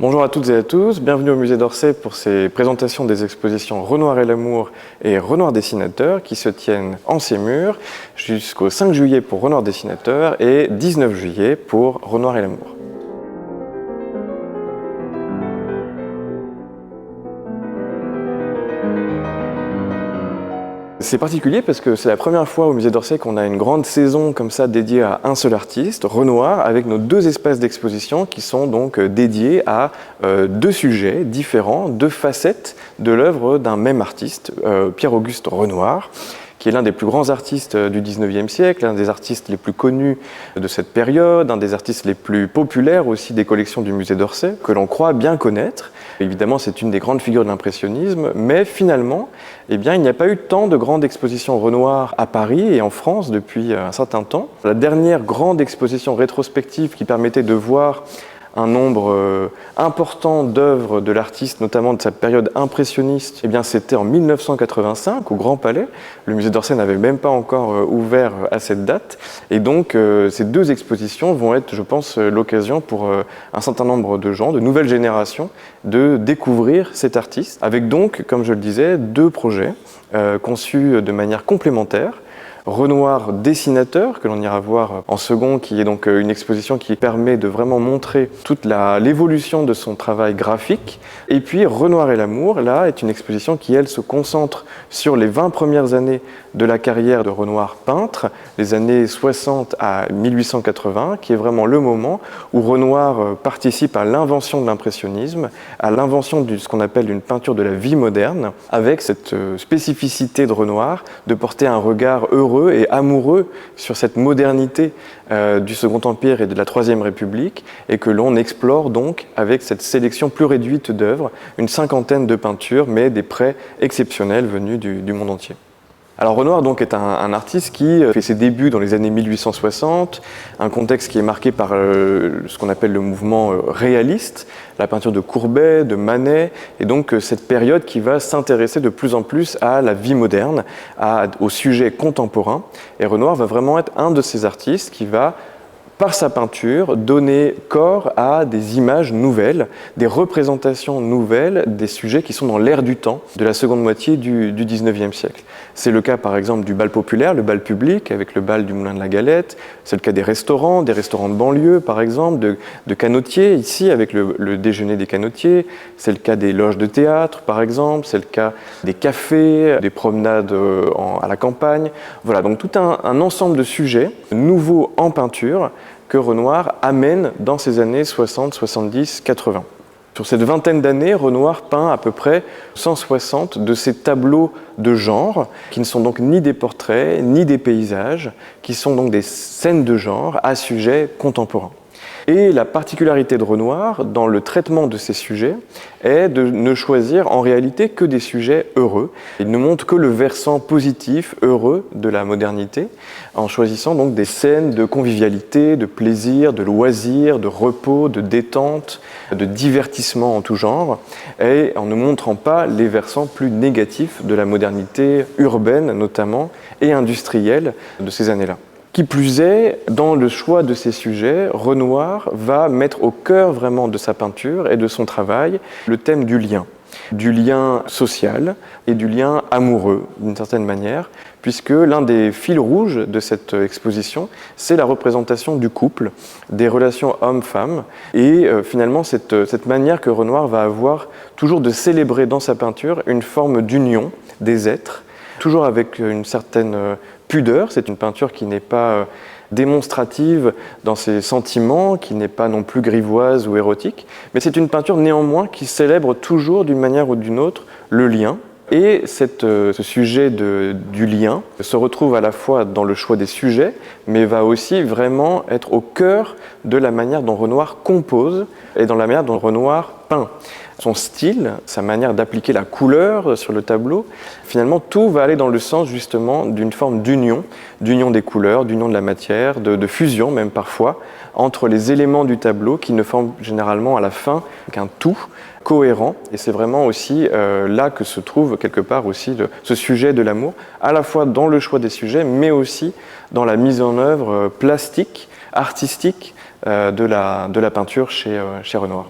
Bonjour à toutes et à tous, bienvenue au Musée d'Orsay pour ces présentations des expositions Renoir et l'amour et Renoir dessinateur qui se tiennent en ces murs jusqu'au 5 juillet pour Renoir dessinateur et 19 juillet pour Renoir et l'amour. C'est particulier parce que c'est la première fois au Musée d'Orsay qu'on a une grande saison comme ça dédiée à un seul artiste, Renoir, avec nos deux espaces d'exposition qui sont donc dédiés à deux sujets différents, deux facettes de l'œuvre d'un même artiste, Pierre-Auguste Renoir, qui est l'un des plus grands artistes du 19e siècle, l'un des artistes les plus connus de cette période, un des artistes les plus populaires aussi des collections du Musée d'Orsay, que l'on croit bien connaître. Évidemment, c'est une des grandes figures de l'impressionnisme, mais finalement, il n'y a pas eu tant de grandes expositions Renoir à Paris et en France depuis un certain temps. La dernière grande exposition rétrospective qui permettait de voir un nombre important d'œuvres de l'artiste, notamment de sa période impressionniste, c'était en 1985 au Grand Palais. Le Musée d'Orsay n'avait même pas encore ouvert à cette date. Et donc ces deux expositions vont être, je pense, l'occasion pour un certain nombre de gens, de nouvelles générations, de découvrir cet artiste. Avec donc, comme je le disais, deux projets conçus de manière complémentaire. Renoir dessinateur, que l'on ira voir en second, qui est donc une exposition qui permet de vraiment montrer toute l'évolution de son travail graphique. Et puis Renoir et l'amour, là, est une exposition qui, elle, se concentre sur les 20 premières années de la carrière de Renoir peintre, les années 60 à 1880, qui est vraiment le moment où Renoir participe à l'invention de l'impressionnisme, à l'invention de ce qu'on appelle une peinture de la vie moderne, avec cette spécificité de Renoir de porter un regard heureux et amoureux sur cette modernité du Second Empire et de la Troisième République, et que l'on explore donc avec cette sélection plus réduite d'œuvres, une cinquantaine de peintures, mais des prêts exceptionnels venus du monde entier. Alors Renoir donc est un artiste qui fait ses débuts dans les années 1860, un contexte qui est marqué par ce qu'on appelle le mouvement réaliste, la peinture de Courbet, de Manet, et donc cette période qui va s'intéresser de plus en plus à la vie moderne, au sujet contemporain. Et Renoir va vraiment être un de ces artistes qui va, par sa peinture, donner corps à des images nouvelles, des représentations nouvelles des sujets qui sont dans l'air du temps de la seconde moitié du 19e siècle. C'est le cas par exemple du bal populaire, le bal public avec le bal du Moulin de la Galette, c'est le cas des restaurants de banlieue par exemple, de canotiers ici avec le déjeuner des canotiers, c'est le cas des loges de théâtre par exemple, c'est le cas des cafés, des promenades à la campagne. Voilà, donc tout un ensemble de sujets nouveaux en peinture que Renoir amène dans ces années 60, 70, 80. Sur cette vingtaine d'années, Renoir peint à peu près 160 de ces tableaux de genre, qui ne sont donc ni des portraits, ni des paysages, qui sont donc des scènes de genre à sujet contemporain. Et la particularité de Renoir, dans le traitement de ces sujets, est de ne choisir en réalité que des sujets heureux. Il ne montre que le versant positif, heureux de la modernité, en choisissant donc des scènes de convivialité, de plaisir, de loisir, de repos, de détente, de divertissement en tout genre, et en ne montrant pas les versants plus négatifs de la modernité urbaine notamment, et industrielle de ces années-là. Qui plus est, dans le choix de ces sujets, Renoir va mettre au cœur vraiment de sa peinture et de son travail le thème du lien social et du lien amoureux d'une certaine manière, puisque l'un des fils rouges de cette exposition, c'est la représentation du couple, des relations hommes-femmes, et finalement cette manière que Renoir va avoir toujours de célébrer dans sa peinture une forme d'union des êtres, toujours avec une certaine pudeur. C'est une peinture qui n'est pas démonstrative dans ses sentiments, qui n'est pas non plus grivoise ou érotique, mais c'est une peinture néanmoins qui célèbre toujours d'une manière ou d'une autre le lien. Et ce sujet du lien se retrouve à la fois dans le choix des sujets, mais va aussi vraiment être au cœur de la manière dont Renoir compose et dans la manière dont Renoir peint. Son style, sa manière d'appliquer la couleur sur le tableau, finalement tout va aller dans le sens justement d'une forme d'union des couleurs, d'union de la matière, de fusion même parfois, entre les éléments du tableau qui ne forment généralement à la fin qu'un tout cohérent. Et c'est vraiment aussi là que se trouve quelque part aussi ce sujet de l'amour, à la fois dans le choix des sujets, mais aussi dans la mise en œuvre plastique, artistique de la peinture chez Renoir.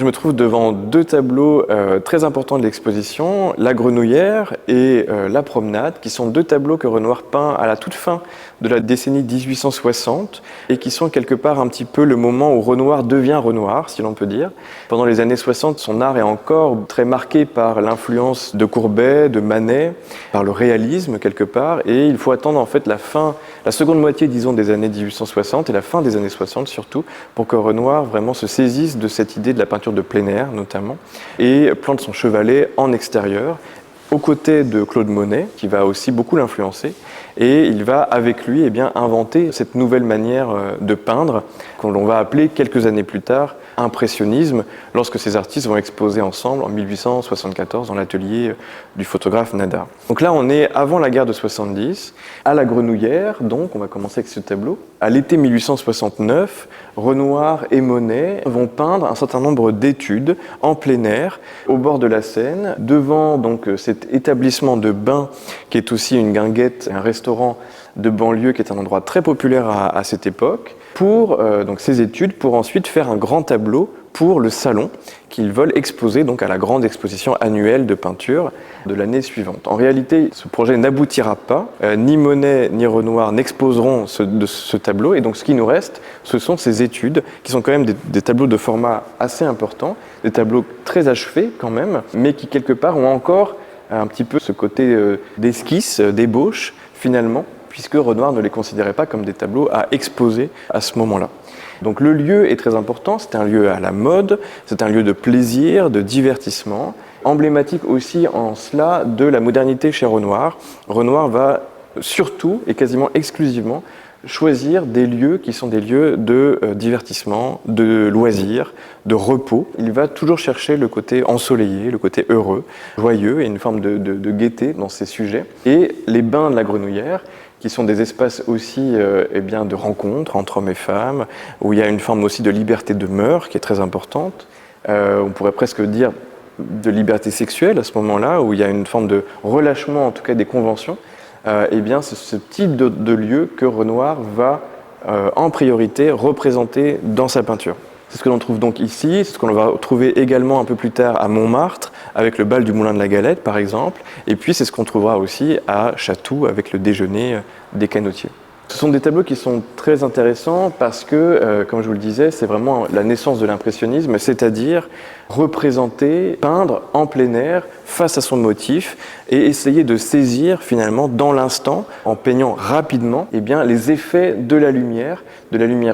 je me trouve devant deux tableaux très importants de l'exposition, La Grenouillère et La Promenade, qui sont deux tableaux que Renoir peint à la toute fin de la décennie 1860 et qui sont quelque part un petit peu le moment où Renoir devient Renoir, si l'on peut dire. Pendant les années 60, son art est encore très marqué par l'influence de Courbet, de Manet, par le réalisme quelque part, et il faut attendre en fait la seconde moitié, disons, des années 1860 et la fin des années 60 surtout, pour que Renoir vraiment se saisisse de cette idée de la peinture de plein air notamment, et plante son chevalet en extérieur, aux côtés de Claude Monet, qui va aussi beaucoup l'influencer, et il va avec lui inventer cette nouvelle manière de peindre, qu'on va appeler quelques années plus tard impressionnisme, lorsque ces artistes vont exposer ensemble en 1874 dans l'atelier du photographe Nadar. Donc là, on est avant la guerre de 70, à La Grenouillère, donc on va commencer avec ce tableau. À l'été 1869, Renoir et Monet vont peindre un certain nombre d'études en plein air, au bord de la Seine, devant donc cet établissement de bain qui est aussi une guinguette, un restaurant de banlieue qui est un endroit très populaire à cette époque, pour donc ces études, pour ensuite faire un grand tableau pour le salon qu'ils veulent exposer donc à la grande exposition annuelle de peinture de l'année suivante. En réalité, ce projet n'aboutira pas, ni Monet ni Renoir n'exposeront ce tableau, et donc ce qui nous reste, ce sont ces études, qui sont quand même des tableaux de format assez important, des tableaux très achevés quand même, mais qui quelque part ont encore un petit peu ce côté d'esquisse, d'ébauche finalement, puisque Renoir ne les considérait pas comme des tableaux à exposer à ce moment-là. Donc le lieu est très important, c'est un lieu à la mode, c'est un lieu de plaisir, de divertissement, emblématique aussi en cela de la modernité chez Renoir. Renoir va surtout et quasiment exclusivement choisir des lieux qui sont des lieux de divertissement, de loisirs, de repos. Il va toujours chercher le côté ensoleillé, le côté heureux, joyeux, et une forme de gaieté dans ses sujets. Et les bains de La Grenouillère, qui sont des espaces aussi de rencontres entre hommes et femmes, où il y a une forme aussi de liberté de mœurs qui est très importante. On pourrait presque dire de liberté sexuelle à ce moment-là, où il y a une forme de relâchement, en tout cas des conventions. C'est ce type de lieu que Renoir va en priorité représenter dans sa peinture. C'est ce que l'on trouve donc ici, c'est ce qu'on va trouver également un peu plus tard à Montmartre, avec le bal du Moulin de la Galette par exemple, et puis c'est ce qu'on trouvera aussi à Chatou avec le déjeuner des canotiers. Ce sont des tableaux qui sont très intéressants parce que, comme je vous le disais, c'est vraiment la naissance de l'impressionnisme, c'est-à-dire représenter, peindre en plein air face à son motif et essayer de saisir finalement dans l'instant, en peignant rapidement, les effets de la lumière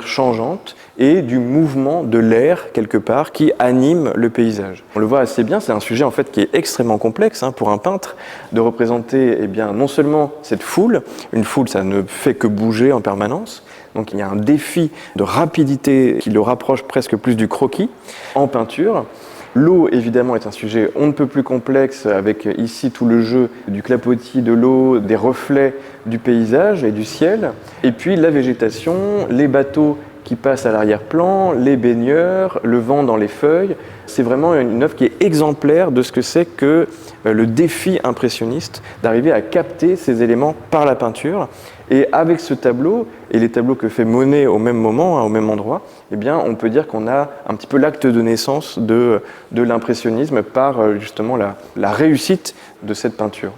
changeante et du mouvement de l'air quelque part qui anime le paysage. On le voit assez bien, c'est un sujet en fait qui est extrêmement complexe pour un peintre de représenter non seulement cette foule, une foule ça ne fait que bouger en permanence, donc il y a un défi de rapidité qui le rapproche presque plus du croquis en peinture. L'eau, évidemment, est un sujet on ne peut plus complexe, avec ici tout le jeu du clapotis de l'eau, des reflets du paysage et du ciel. Et puis la végétation, les bateaux qui passent à l'arrière-plan, les baigneurs, le vent dans les feuilles. C'est vraiment une œuvre qui est exemplaire de ce que c'est que le défi impressionniste d'arriver à capter ces éléments par la peinture. Et avec ce tableau, et les tableaux que fait Monet au même moment, au même endroit, on peut dire qu'on a un petit peu l'acte de naissance de l'impressionnisme par justement la réussite de cette peinture.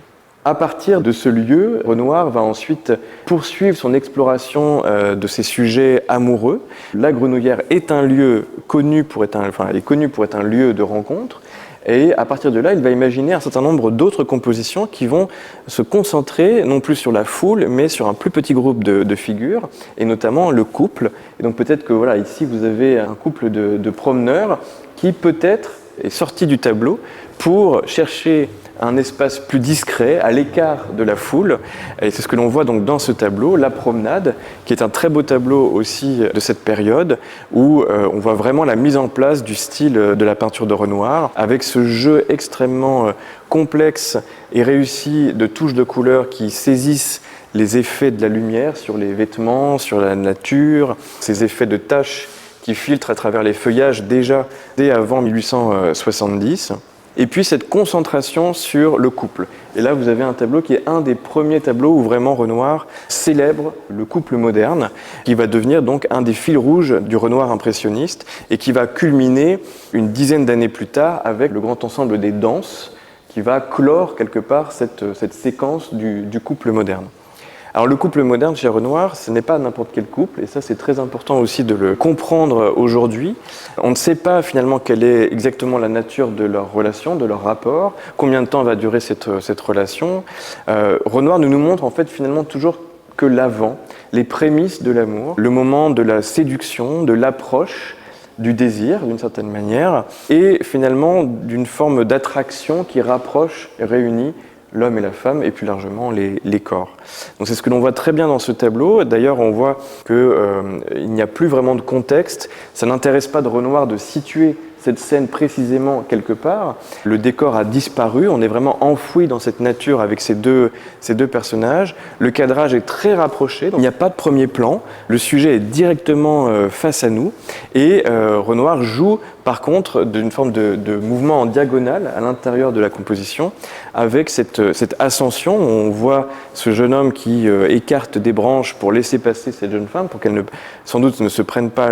À partir de ce lieu, Renoir va ensuite poursuivre son exploration de ces sujets amoureux. La Grenouillère est un lieu connu pour être un lieu de rencontre. Et à partir de là, il va imaginer un certain nombre d'autres compositions qui vont se concentrer non plus sur la foule, mais sur un plus petit groupe de figures, et notamment le couple. Et donc peut-être que ici vous avez un couple de promeneurs qui peut-être est sorti du tableau pour chercher un espace plus discret, à l'écart de la foule. Et c'est ce que l'on voit donc dans ce tableau, La Promenade, qui est un très beau tableau aussi de cette période, où on voit vraiment la mise en place du style de la peinture de Renoir, avec ce jeu extrêmement complexe et réussi de touches de couleurs qui saisissent les effets de la lumière sur les vêtements, sur la nature, ces effets de taches qui filtrent à travers les feuillages déjà dès avant 1870. et puis cette concentration sur le couple. Et là, vous avez un tableau qui est un des premiers tableaux où vraiment Renoir célèbre le couple moderne, qui va devenir donc un des fils rouges du Renoir impressionniste et qui va culminer une dizaine d'années plus tard avec le grand ensemble des danses qui va clore quelque part cette séquence du couple moderne. Alors le couple moderne chez Renoir, ce n'est pas n'importe quel couple, et ça c'est très important aussi de le comprendre aujourd'hui. On ne sait pas finalement quelle est exactement la nature de leur relation, de leur rapport, combien de temps va durer cette relation. Renoir nous montre en fait finalement toujours que l'avant, les prémices de l'amour, le moment de la séduction, de l'approche, du désir d'une certaine manière, et finalement d'une forme d'attraction qui rapproche et réunit l'homme et la femme, et plus largement les corps. Donc c'est ce que l'on voit très bien dans ce tableau. D'ailleurs, on voit qu'il n'y a plus vraiment de contexte. Ça n'intéresse pas de Renoir de situer cette scène précisément quelque part. Le décor a disparu, on est vraiment enfoui dans cette nature avec ces deux personnages. Le cadrage est très rapproché, donc il n'y a pas de premier plan. Le sujet est directement face à nous. Et Renoir joue par contre d'une forme de mouvement en diagonale à l'intérieur de la composition, avec cette ascension. On voit ce jeune homme qui écarte des branches pour laisser passer cette jeune femme, pour qu'elle sans doute ne se prenne pas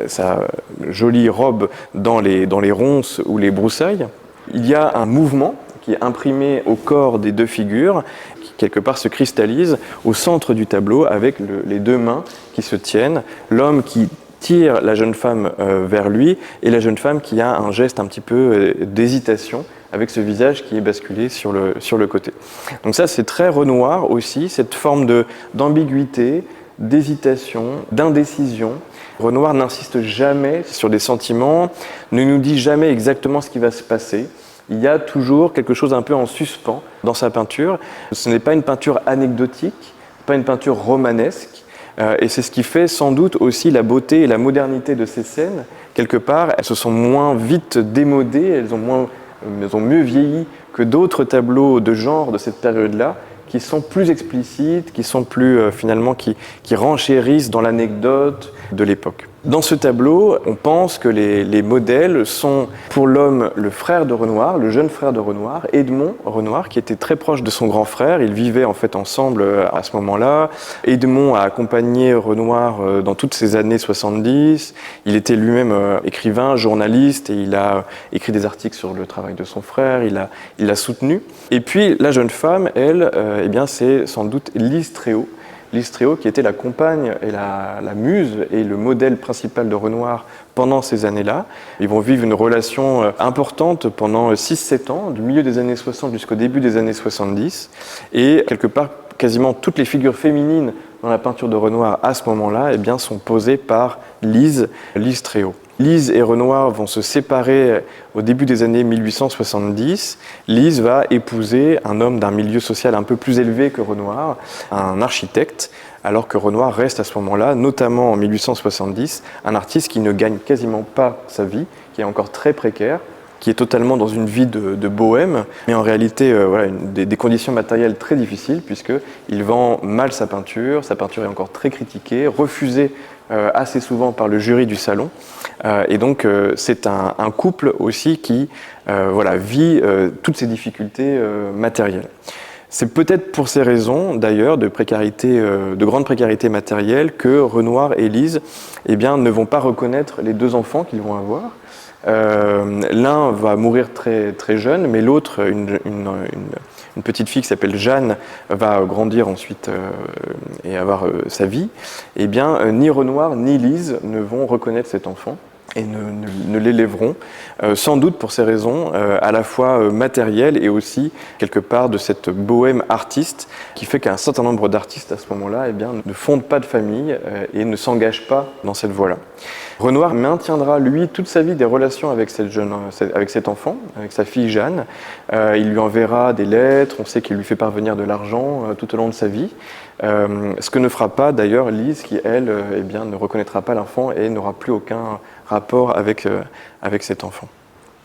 sa jolie robe dans les ronces ou les broussailles. Il y a un mouvement qui est imprimé au corps des deux figures, qui quelque part se cristallise au centre du tableau avec les deux mains qui se tiennent, l'homme qui tire la jeune femme vers lui et la jeune femme qui a un geste un petit peu d'hésitation avec ce visage qui est basculé sur le côté. Donc ça c'est très Renoir aussi, cette forme d'ambiguïté, d'hésitation, d'indécision. Renoir n'insiste jamais sur des sentiments, ne nous dit jamais exactement ce qui va se passer. Il y a toujours quelque chose un peu en suspens dans sa peinture. Ce n'est pas une peinture anecdotique, pas une peinture romanesque, et c'est ce qui fait sans doute aussi la beauté et la modernité de ces scènes. Quelque part, elles se sont moins vite démodées, elles ont mieux vieilli que d'autres tableaux de genre de cette période-là, qui sont plus explicites, qui sont plus finalement qui renchérissent dans l'anecdote de l'époque. Dans ce tableau, on pense que les modèles sont pour l'homme le frère de Renoir, le jeune frère de Renoir, Edmond Renoir, qui était très proche de son grand frère. Ils vivaient en fait ensemble à ce moment-là. Edmond a accompagné Renoir dans toutes ces années 70. Il était lui-même écrivain, journaliste, et il a écrit des articles sur le travail de son frère. Il l'a soutenu. Et puis la jeune femme, elle, eh bien, c'est sans doute Lise Tréault. Lise Tréault, qui était la compagne et la muse et le modèle principal de Renoir pendant ces années-là. Ils vont vivre une relation importante pendant 6-7 ans, du milieu des années 60 jusqu'au début des années 70. Et quelque part, quasiment toutes les figures féminines dans la peinture de Renoir à ce moment-là, eh bien, sont posées par Lise Tréault. Lise et Renoir vont se séparer au début des années 1870. Lise va épouser un homme d'un milieu social un peu plus élevé que Renoir, un architecte, alors que Renoir reste à ce moment-là, notamment en 1870, un artiste qui ne gagne quasiment pas sa vie, qui est encore très précaire, qui est totalement dans une vie de bohème, mais en réalité voilà, des conditions matérielles très difficiles, puisqu'il vend mal sa peinture est encore très critiquée, refusée assez souvent par le jury du salon, et donc c'est un couple aussi qui voilà, vit toutes ces difficultés matérielles. C'est peut-être pour ces raisons, d'ailleurs, de grande précarité matérielle, que Renoir et Lise eh bien, ne vont pas reconnaître les deux enfants qu'ils vont avoir. L'un va mourir très, très jeune, mais l'autre, une petite fille qui s'appelle Jeanne, va grandir ensuite et avoir sa vie. Eh bien, ni Renoir ni Lise ne vont reconnaître cet enfant et ne l'élèveront, sans doute pour ces raisons à la fois matérielles et aussi quelque part de cette bohème artiste qui fait qu'un certain nombre d'artistes à ce moment-là eh bien, ne fondent pas de famille et ne s'engagent pas dans cette voie-là. Renoir maintiendra, lui, toute sa vie des relations avec cet enfant, avec sa fille Jeanne. Il lui enverra des lettres, on sait qu'il lui fait parvenir de l'argent tout au long de sa vie. Ce que ne fera pas d'ailleurs Lise, qui, elle, eh bien, ne reconnaîtra pas l'enfant et n'aura plus aucun rapport avec cet enfant.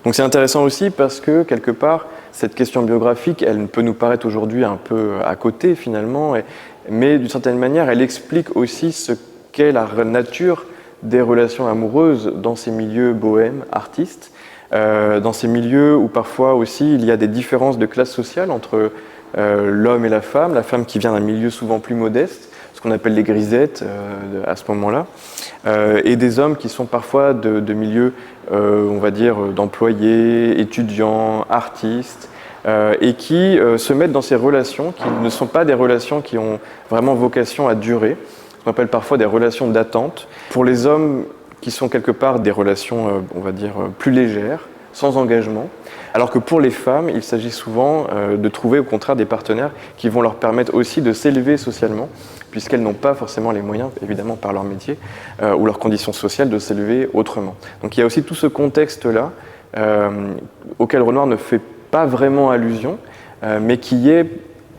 Donc c'est intéressant aussi parce que, quelque part, cette question biographique, elle peut nous paraître aujourd'hui un peu à côté, finalement, mais d'une certaine manière, elle explique aussi ce qu'est la nature des relations amoureuses dans ces milieux bohèmes, artistes. dans ces milieux où parfois aussi il y a des différences de classe sociale entre l'homme et la femme qui vient d'un milieu souvent plus modeste, ce qu'on appelle les grisettes à ce moment-là, et des hommes qui sont parfois de milieux, on va dire, d'employés, étudiants, artistes, et qui se mettent dans ces relations qui ne sont pas des relations qui ont vraiment vocation à durer, ce qu'on appelle parfois des relations d'attente. Pour les hommes qui sont quelque part des relations, on va dire, plus légères, sans engagement, alors que pour les femmes, il s'agit souvent de trouver au contraire des partenaires qui vont leur permettre aussi de s'élever socialement, puisqu'elles n'ont pas forcément les moyens, évidemment par leur métier ou leurs conditions sociales, de s'élever autrement. Donc il y a aussi tout ce contexte-là auquel Renoir ne fait pas vraiment allusion, mais qui est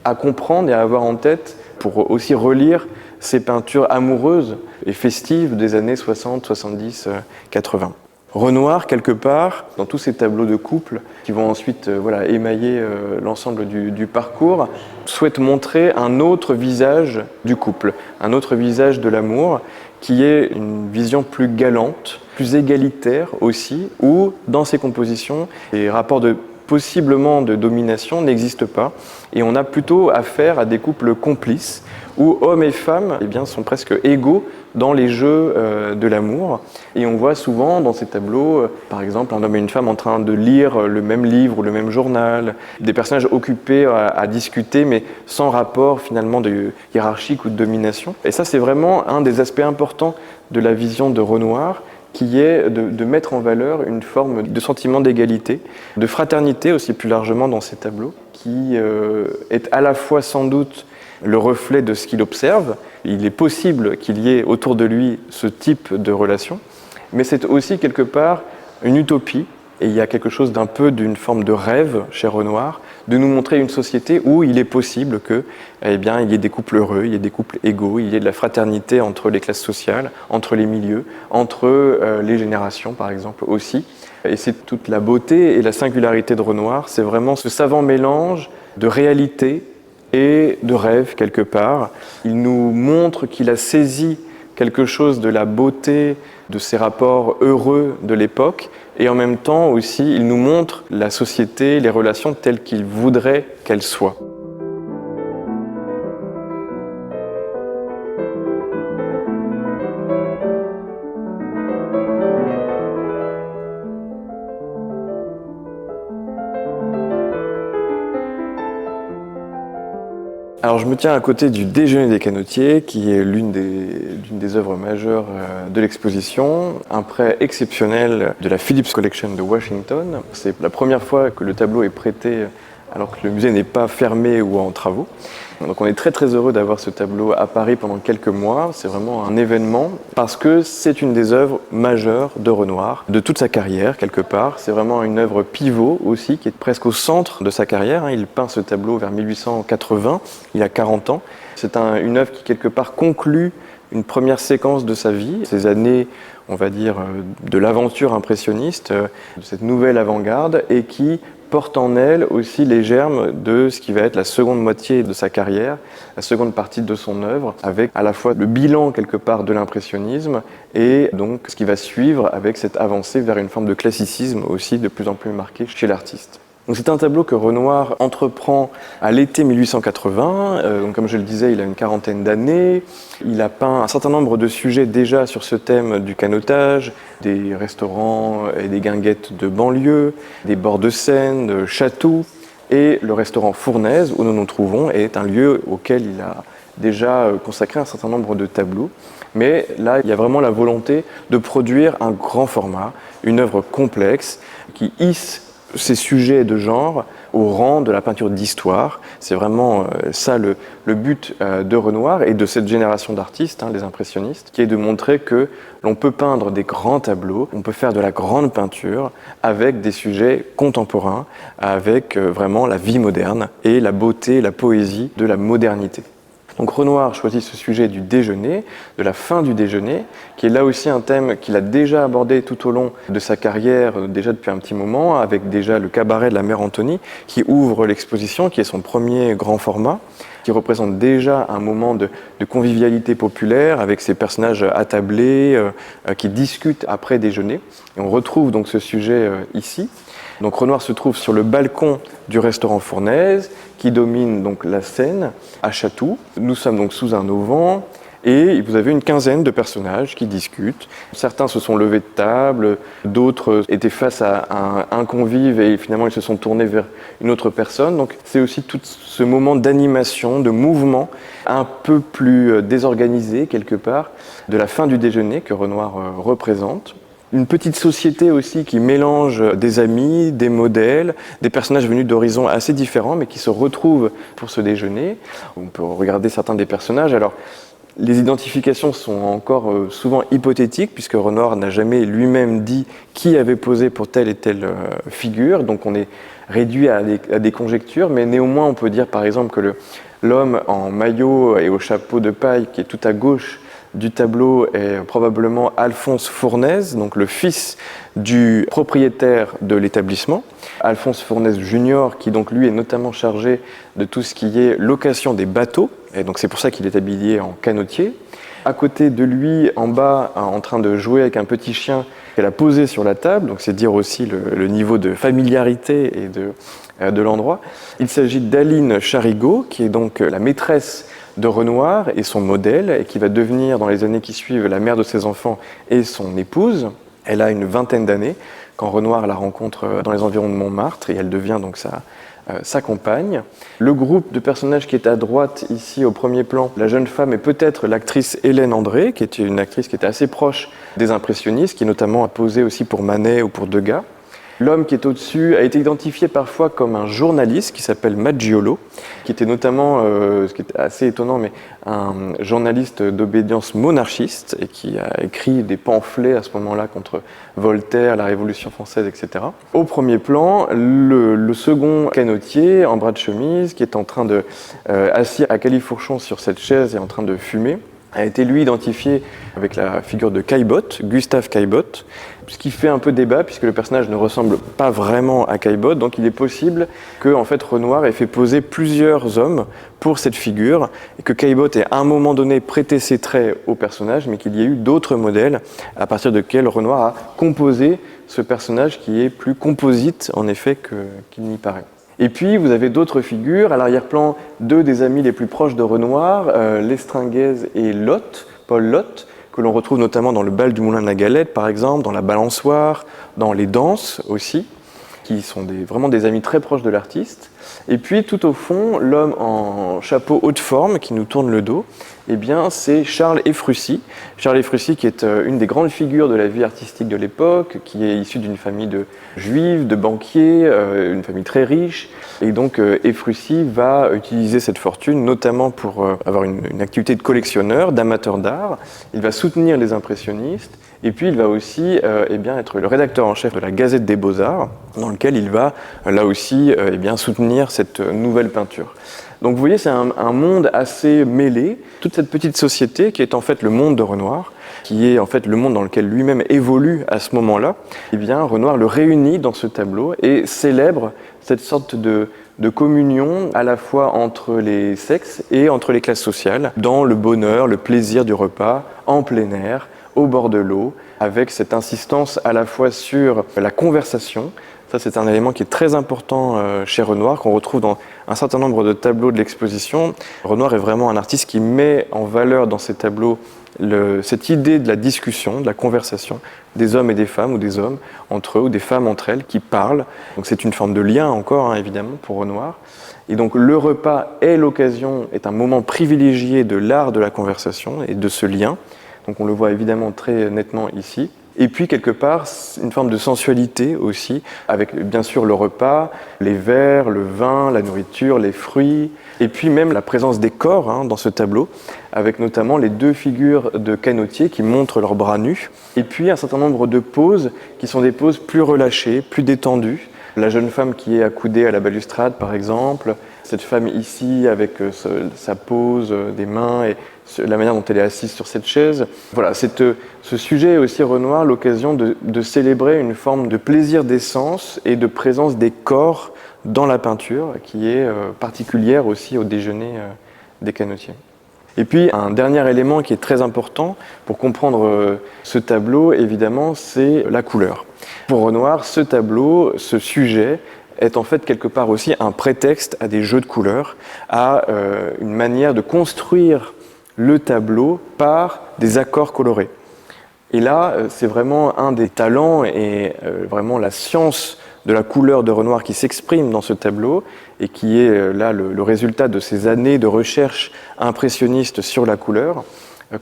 à comprendre et à avoir en tête pour aussi relire ces peintures amoureuses et festives des années 60, 70, 80. Renoir, quelque part, dans tous ces tableaux de couple qui vont ensuite émailler l'ensemble du parcours, souhaite montrer un autre visage du couple, un autre visage de l'amour, qui est une vision plus galante, plus égalitaire aussi, où dans ses compositions, les rapports possiblement de domination n'existent pas, et on a plutôt affaire à des couples complices, où hommes et femmes sont presque égaux dans les jeux de l'amour. Et on voit souvent dans ces tableaux, par exemple, un homme et une femme en train de lire le même livre ou le même journal, des personnages occupés à discuter, mais sans rapport finalement de hiérarchique ou de domination. Et ça, c'est vraiment un des aspects importants de la vision de Renoir, qui est de mettre en valeur une forme de sentiment d'égalité, de fraternité aussi plus largement dans ces tableaux, qui est à la fois sans doute le reflet de ce qu'il observe. Il est possible qu'il y ait autour de lui ce type de relation, mais c'est aussi quelque part une utopie, et il y a quelque chose d'un peu d'une forme de rêve chez Renoir, de nous montrer une société où il est possible que, il y ait des couples heureux, il y ait des couples égaux, il y ait de la fraternité entre les classes sociales, entre les milieux, entre les générations par exemple aussi. Et c'est toute la beauté et la singularité de Renoir, c'est vraiment ce savant mélange de réalité et de rêve quelque part. Il nous montre qu'il a saisi quelque chose de la beauté de ces rapports heureux de l'époque, et en même temps aussi il nous montre la société, les relations telles qu'il voudrait qu'elles soient. Alors je me tiens à côté du Déjeuner des canotiers, qui est l'une des œuvres majeures de l'exposition, un prêt exceptionnel de la Phillips Collection de Washington. C'est la première fois que le tableau est prêté alors que le musée n'est pas fermé ou en travaux. Donc on est très très heureux d'avoir ce tableau à Paris pendant quelques mois. C'est vraiment un événement parce que c'est une des œuvres majeures de Renoir, de toute sa carrière quelque part. C'est vraiment une œuvre pivot aussi, qui est presque au centre de sa carrière. Il peint ce tableau vers 1880, il a 40 ans. C'est une œuvre qui quelque part conclut une première séquence de sa vie, ces années, on va dire, de l'aventure impressionniste, de cette nouvelle avant-garde, et qui porte en elle aussi les germes de ce qui va être la seconde moitié de sa carrière, la seconde partie de son œuvre, avec à la fois le bilan quelque part de l'impressionnisme et donc ce qui va suivre avec cette avancée vers une forme de classicisme aussi de plus en plus marquée chez l'artiste. Donc c'est un tableau que Renoir entreprend à l'été 1880. Donc comme je le disais, il a une quarantaine d'années. Il a peint un certain nombre de sujets déjà sur ce thème du canotage, des restaurants et des guinguettes de banlieue, des bords de Seine, de Chatou. Et le restaurant Fournaise, où nous nous trouvons, est un lieu auquel il a déjà consacré un certain nombre de tableaux. Mais là, il y a vraiment la volonté de produire un grand format, une œuvre complexe qui hisse ces sujets de genre au rang de la peinture d'histoire. C'est vraiment ça le but de Renoir et de cette génération d'artistes, les impressionnistes, qui est de montrer que l'on peut peindre des grands tableaux, on peut faire de la grande peinture avec des sujets contemporains, avec vraiment la vie moderne et la beauté, la poésie de la modernité. Donc Renoir choisit ce sujet du déjeuner, de la fin du déjeuner, qui est là aussi un thème qu'il a déjà abordé tout au long de sa carrière, déjà depuis un petit moment, avec déjà le cabaret de la Mère Anthonie, qui ouvre l'exposition, qui est son premier grand format, qui représente déjà un moment de convivialité populaire avec ces personnages attablés qui discutent après déjeuner. Et on retrouve donc ce sujet ici. Donc Renoir se trouve sur le balcon du restaurant Fournaise qui domine donc la Seine à Chatou. Nous sommes donc sous un auvent. Et vous avez une quinzaine de personnages qui discutent. Certains se sont levés de table, d'autres étaient face à un convive et finalement ils se sont tournés vers une autre personne. Donc c'est aussi tout ce moment d'animation, de mouvement un peu plus désorganisé quelque part de la fin du déjeuner que Renoir représente. Une petite société aussi qui mélange des amis, des modèles, des personnages venus d'horizons assez différents mais qui se retrouvent pour ce déjeuner. On peut regarder certains des personnages. Alors, les identifications sont encore souvent hypothétiques puisque Renoir n'a jamais lui-même dit qui avait posé pour telle et telle figure, donc on est réduit à des conjectures, mais néanmoins on peut dire par exemple que l'homme en maillot et au chapeau de paille qui est tout à gauche du tableau est probablement Alphonse Fournaise, donc le fils du propriétaire de l'établissement. Alphonse Fournaise Junior, qui donc lui est notamment chargé de tout ce qui est location des bateaux, et donc c'est pour ça qu'il est habillé en canotier. À côté de lui, en bas, en train de jouer avec un petit chien qu'elle a posé sur la table, donc c'est dire aussi le niveau de familiarité et de l'endroit. Il s'agit d'Aline Charigot, qui est donc la maîtresse de Renoir et son modèle, et qui va devenir dans les années qui suivent la mère de ses enfants et son épouse. Elle a une vingtaine d'années quand Renoir la rencontre dans les environs de Montmartre et elle devient donc sa compagne. Le groupe de personnages qui est à droite ici au premier plan, la jeune femme est peut-être l'actrice Hélène André, qui est une actrice qui était assez proche des impressionnistes, qui notamment a posé aussi pour Manet ou pour Degas. L'homme qui est au-dessus a été identifié parfois comme un journaliste qui s'appelle Maggiolo, qui était notamment, ce qui est assez étonnant, mais un journaliste d'obédience monarchiste et qui a écrit des pamphlets à ce moment-là contre Voltaire, la Révolution française, etc. Au premier plan, le second canotier en bras de chemise qui est en train de assis à califourchon sur cette chaise et en train de fumer, a été lui identifié avec la figure de Caillebotte, Gustave Caillebotte, ce qui fait un peu débat puisque le personnage ne ressemble pas vraiment à Caillebotte, donc il est possible que en fait, Renoir ait fait poser plusieurs hommes pour cette figure et que Caillebotte ait à un moment donné prêté ses traits au personnage, mais qu'il y ait eu d'autres modèles à partir desquels Renoir a composé ce personnage qui est plus composite en effet qu'il n'y paraît. Et puis, vous avez d'autres figures. À l'arrière-plan, deux des amis les plus proches de Renoir, Lestringuez et Lotte, Paul Lotte, que l'on retrouve notamment dans le bal du Moulin de la Galette, par exemple, dans la balançoire, dans les danses aussi, qui sont vraiment des amis très proches de l'artiste. Et puis, tout au fond, l'homme en chapeau haute forme qui nous tourne le dos, eh bien, c'est Charles Efrussi. Charles Efrussi qui est une des grandes figures de la vie artistique de l'époque, qui est issu d'une famille de juifs, de banquiers, une famille très riche. Et donc, Efrussi va utiliser cette fortune notamment pour avoir une activité de collectionneur, d'amateur d'art. Il va soutenir les impressionnistes. Et puis, il va aussi être le rédacteur en chef de la Gazette des Beaux-Arts, dans lequel il va, là aussi, soutenir cette nouvelle peinture. Donc vous voyez, c'est un monde assez mêlé. Toute cette petite société qui est en fait le monde de Renoir, qui est en fait le monde dans lequel lui-même évolue à ce moment-là, eh bien Renoir le réunit dans ce tableau et célèbre cette sorte de communion à la fois entre les sexes et entre les classes sociales, dans le bonheur, le plaisir du repas, en plein air, au bord de l'eau, avec cette insistance à la fois sur la conversation. Ça, c'est un élément qui est très important chez Renoir, qu'on retrouve dans un certain nombre de tableaux de l'exposition. Renoir est vraiment un artiste qui met en valeur dans ses tableaux cette idée de la discussion, de la conversation des hommes et des femmes, ou des hommes entre eux, ou des femmes entre elles, qui parlent. Donc c'est une forme de lien encore, évidemment, pour Renoir. Et donc le repas est un moment privilégié de l'art de la conversation et de ce lien. Donc on le voit évidemment très nettement ici. Et puis, quelque part, une forme de sensualité aussi, avec bien sûr le repas, les verres, le vin, la nourriture, les fruits, et puis même la présence des corps dans ce tableau, avec notamment les deux figures de canotiers qui montrent leurs bras nus, et puis un certain nombre de poses qui sont des poses plus relâchées, plus détendues. La jeune femme qui est accoudée à la balustrade, par exemple, cette femme ici avec sa pose des mains et la manière dont elle est assise sur cette chaise. Voilà, ce sujet est aussi Renoir l'occasion de célébrer une forme de plaisir des sens et de présence des corps dans la peinture qui est particulière aussi au déjeuner des canotiers. Et puis un dernier élément qui est très important pour comprendre ce tableau, évidemment, c'est la couleur. Pour Renoir, ce tableau, ce sujet, est en fait quelque part aussi un prétexte à des jeux de couleurs, à une manière de construire le tableau par des accords colorés. Et là, c'est vraiment un des talents et vraiment la science de la couleur de Renoir qui s'exprime dans ce tableau et qui est là le résultat de ces années de recherche impressionniste sur la couleur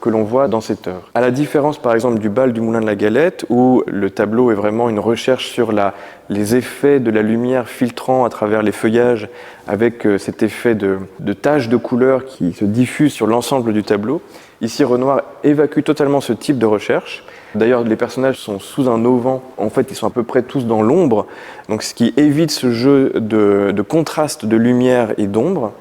que l'on voit dans cette œuvre. À la différence par exemple du bal du Moulin de la Galette où le tableau est vraiment une recherche sur les effets de la lumière filtrant à travers les feuillages avec cet effet de taches de couleur qui se diffuse sur l'ensemble du tableau. Ici, Renoir évacue totalement ce type de recherche. D'ailleurs, les personnages sont sous un auvent. En fait, ils sont à peu près tous dans l'ombre, donc ce qui évite ce jeu de contraste de lumière et d'ombre.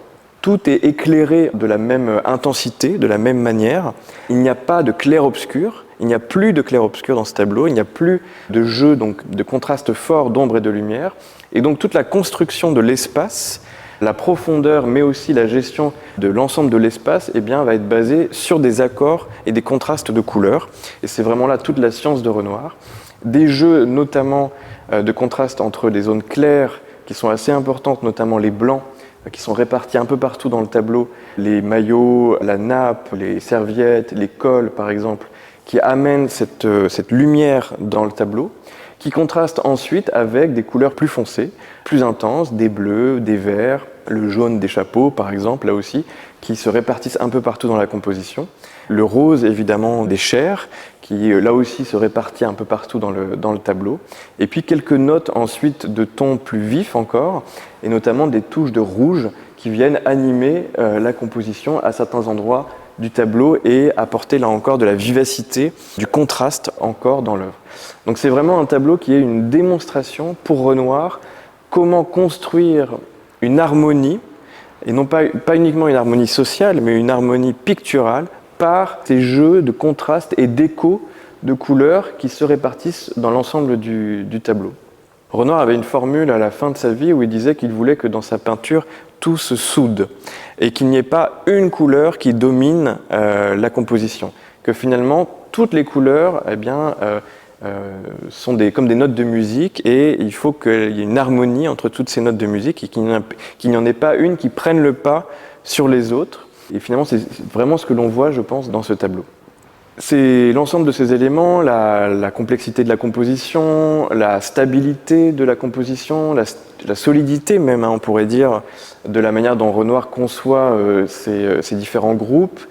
Tout est éclairé de la même intensité, de la même manière. Il n'y a pas de clair-obscur. Il n'y a plus de clair-obscur dans ce tableau. Il n'y a plus de jeu donc, de contraste fort d'ombre et de lumière. Et donc, toute la construction de l'espace, la profondeur, mais aussi la gestion de l'ensemble de l'espace, eh bien, va être basée sur des accords et des contrastes de couleurs. Et c'est vraiment là toute la science de Renoir. Des jeux notamment de contraste entre les zones claires, qui sont assez importantes, notamment les blancs, qui sont répartis un peu partout dans le tableau, les maillots, la nappe, les serviettes, les cols par exemple, qui amènent cette lumière dans le tableau, qui contraste ensuite avec des couleurs plus foncées, plus intenses, des bleus, des verts, le jaune des chapeaux par exemple, là aussi, qui se répartissent un peu partout dans la composition. Le rose évidemment des chairs, qui là aussi se répartit un peu partout dans le tableau. Et puis quelques notes ensuite de tons plus vifs encore, et notamment des touches de rouge qui viennent animer la composition à certains endroits du tableau et apporter là encore de la vivacité, du contraste encore dans l'œuvre. Donc c'est vraiment un tableau qui est une démonstration pour Renoir comment construire une harmonie, et non pas uniquement une harmonie sociale, mais une harmonie picturale par ces jeux de contraste et d'écho de couleurs qui se répartissent dans l'ensemble du tableau. Renoir avait une formule à la fin de sa vie où il disait qu'il voulait que dans sa peinture, tout se soude et qu'il n'y ait pas une couleur qui domine la composition. Que finalement, toutes les couleurs sont comme des notes de musique et il faut qu'il y ait une harmonie entre toutes ces notes de musique et qu'il n'y en ait pas une qui prenne le pas sur les autres. Et finalement, c'est vraiment ce que l'on voit, je pense, dans ce tableau. C'est l'ensemble de ces éléments, la complexité de la composition, la stabilité de la composition, la solidité même, on pourrait dire, de la manière dont Renoir conçoit ces différents groupes,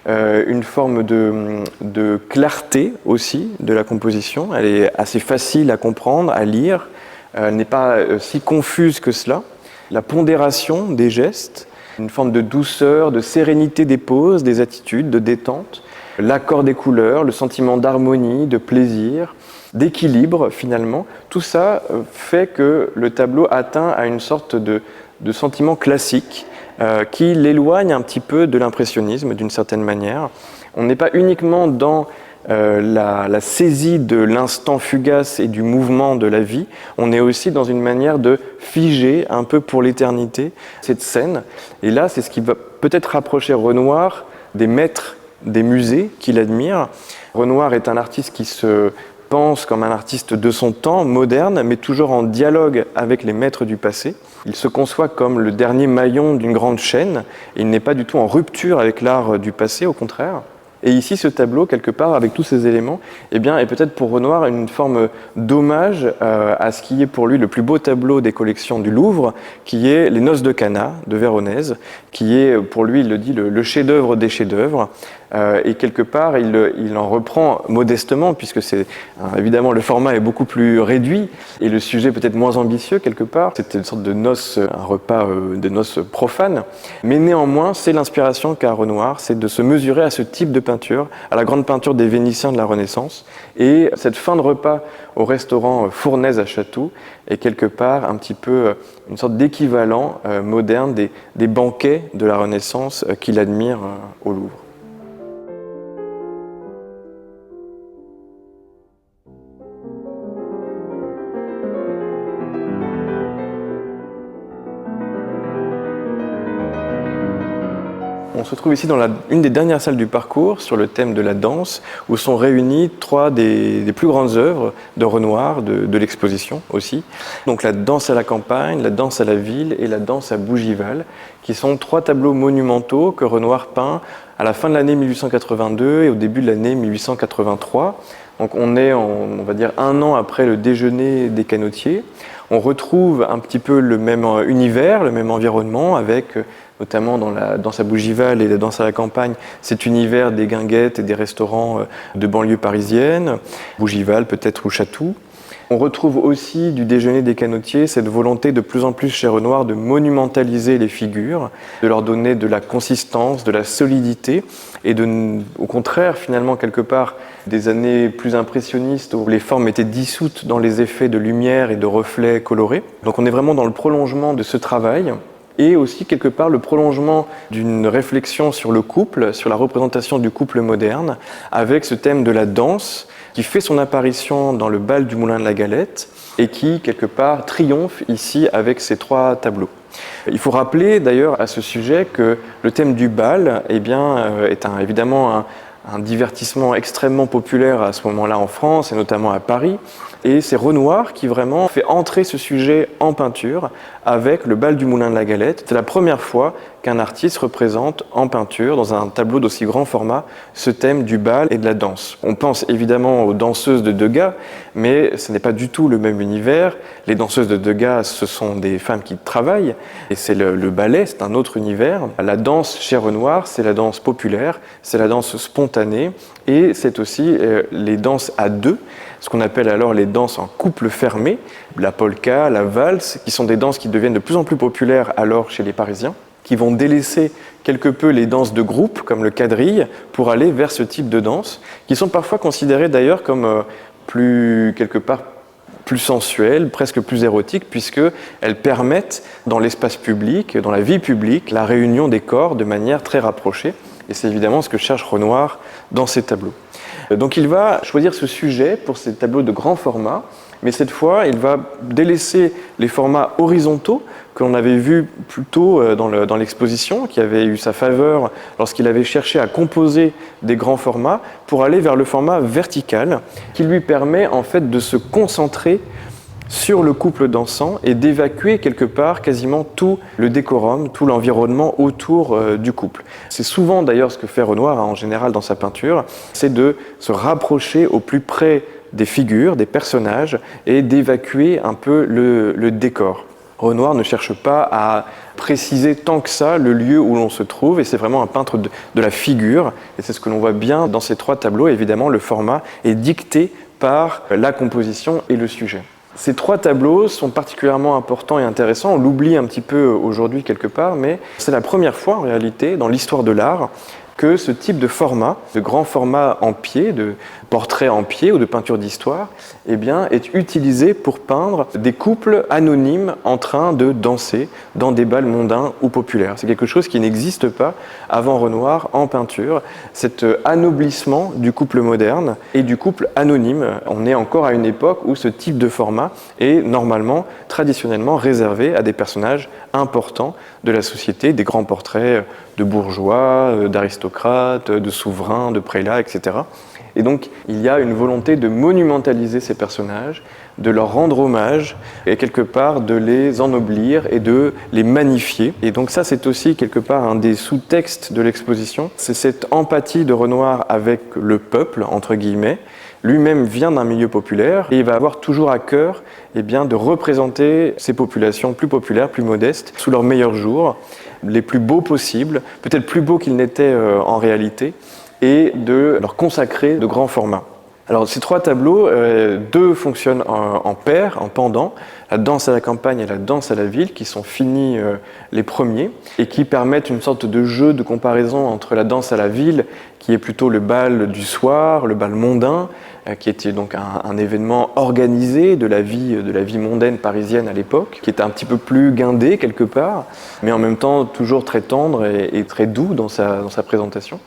une forme de clarté aussi de la composition. Elle est assez facile à comprendre, à lire, elle n'est pas si confuse que cela. La pondération des gestes, une forme de douceur, de sérénité des poses, des attitudes, de détente, l'accord des couleurs, le sentiment d'harmonie, de plaisir, d'équilibre finalement, tout ça fait que le tableau atteint à une sorte de sentiment classique qui l'éloigne un petit peu de l'impressionnisme d'une certaine manière. On n'est pas uniquement dans la saisie de l'instant fugace et du mouvement de la vie, on est aussi dans une manière de figer un peu pour l'éternité cette scène. Et là, c'est ce qui va peut-être rapprocher Renoir des maîtres des musées qu'il admire. Renoir est un artiste qui se pense comme un artiste de son temps, moderne, mais toujours en dialogue avec les maîtres du passé. Il se conçoit comme le dernier maillon d'une grande chaîne, et il n'est pas du tout en rupture avec l'art du passé, au contraire. Et ici, ce tableau, quelque part, avec tous ces éléments, eh bien, est peut-être pour Renoir une forme d'hommage à ce qui est pour lui le plus beau tableau des collections du Louvre, qui est Les Noces de Cana de Véronèse, qui est pour lui, il le dit, le chef-d'œuvre des chefs-d'œuvre. Et quelque part, il en reprend modestement, puisque évidemment le format est beaucoup plus réduit et le sujet peut-être moins ambitieux quelque part. C'était une sorte de noces, un repas de noces profane. Mais néanmoins, c'est l'inspiration qu'a Renoir, c'est de se mesurer à ce type de peinture, à la grande peinture des Vénitiens de la Renaissance. Et cette fin de repas au restaurant Fournaise à Chatou est quelque part un petit peu une sorte d'équivalent moderne des banquets de la Renaissance qu'il admire au Louvre. On se trouve ici dans une des dernières salles du parcours sur le thème de la danse, où sont réunies trois des plus grandes œuvres de Renoir, de l'exposition aussi. Donc la danse à la campagne, la danse à la ville et la danse à Bougival, qui sont trois tableaux monumentaux que Renoir peint à la fin de l'année 1882 et au début de l'année 1883. Donc on est, on va dire, 1 an après le déjeuner des canotiers. On retrouve un petit peu le même univers, le même environnement, avec notamment dans la danse à Bougival et la danse à la campagne, cet univers des guinguettes et des restaurants de banlieue parisienne, Bougival peut-être ou Chatou. On retrouve aussi du déjeuner des canotiers cette volonté de plus en plus chez Renoir de monumentaliser les figures, de leur donner de la consistance, de la solidité et au contraire finalement quelque part des années plus impressionnistes où les formes étaient dissoutes dans les effets de lumière et de reflets colorés. Donc on est vraiment dans le prolongement de ce travail et aussi quelque part le prolongement d'une réflexion sur le couple, sur la représentation du couple moderne avec ce thème de la danse qui fait son apparition dans le bal du Moulin de la Galette et qui, quelque part, triomphe ici avec ces trois tableaux. Il faut rappeler d'ailleurs à ce sujet que le thème du bal est évidemment un divertissement extrêmement populaire à ce moment-là en France et notamment à Paris. Et c'est Renoir qui vraiment fait entrer ce sujet en peinture avec le bal du Moulin de la Galette. C'est la première fois qu'un artiste représente en peinture, dans un tableau d'aussi grand format, ce thème du bal et de la danse. On pense évidemment aux danseuses de Degas, mais ce n'est pas du tout le même univers. Les danseuses de Degas, ce sont des femmes qui travaillent, et c'est le ballet, c'est un autre univers. La danse chez Renoir, c'est la danse populaire, c'est la danse spontanée, et c'est aussi les danses à deux, ce qu'on appelle alors les danses en couple fermé, la polka, la valse, qui sont des danses qui deviennent de plus en plus populaires alors chez les Parisiens, qui vont délaisser quelque peu les danses de groupe, comme le quadrille, pour aller vers ce type de danse, qui sont parfois considérées d'ailleurs comme quelque part plus sensuelles, presque plus érotiques, puisqu'elles permettent dans l'espace public, dans la vie publique, la réunion des corps de manière très rapprochée. Et c'est évidemment ce que cherche Renoir dans ses tableaux. Donc il va choisir ce sujet pour ces tableaux de grand format, mais cette fois, il va délaisser les formats horizontaux que l'on avait vus plus tôt dans l'exposition, qui avait eu sa faveur lorsqu'il avait cherché à composer des grands formats, pour aller vers le format vertical, qui lui permet en fait de se concentrer sur le couple dansant et d'évacuer quelque part quasiment tout le décorum, tout l'environnement autour du couple. C'est souvent d'ailleurs ce que fait Renoir en général dans sa peinture, c'est de se rapprocher au plus près des figures, des personnages et d'évacuer un peu le décor. Renoir ne cherche pas à préciser tant que ça le lieu où l'on se trouve et c'est vraiment un peintre de la figure et c'est ce que l'on voit bien dans ces trois tableaux. Évidemment, le format est dicté par la composition et le sujet. Ces trois tableaux sont particulièrement importants et intéressants. On l'oublie un petit peu aujourd'hui quelque part, mais c'est la première fois en réalité dans l'histoire de l'art que ce type de format, de grand format en pied, de portrait en pied ou de peinture d'histoire, est utilisé pour peindre des couples anonymes en train de danser dans des bals mondains ou populaires. C'est quelque chose qui n'existe pas avant Renoir en peinture, cet anoblissement du couple moderne et du couple anonyme. On est encore à une époque où ce type de format est normalement, traditionnellement réservé à des personnages importants de la société, des grands portraits de bourgeois, d'aristocrates, de souverains, de prélats, etc. Et donc, il y a une volonté de monumentaliser ces personnages, de leur rendre hommage et quelque part de les ennoblir et de les magnifier. Et donc ça, c'est aussi quelque part un des sous-textes de l'exposition. C'est cette empathie de Renoir avec le peuple, entre guillemets. Lui-même vient d'un milieu populaire et il va avoir toujours à cœur de représenter ces populations plus populaires, plus modestes, sous leurs meilleurs jours, les plus beaux possibles, peut-être plus beaux qu'ils n'étaient en réalité, et de leur consacrer de grands formats. Alors ces trois tableaux, deux fonctionnent en paire, en pendant, la danse à la campagne et la danse à la ville, qui sont finis les premiers, et qui permettent une sorte de jeu de comparaison entre la danse à la ville, qui est plutôt le bal du soir, le bal mondain, qui était donc un événement organisé de la vie mondaine parisienne à l'époque, qui était un petit peu plus guindé quelque part, mais en même temps toujours très tendre et très doux dans sa présentation.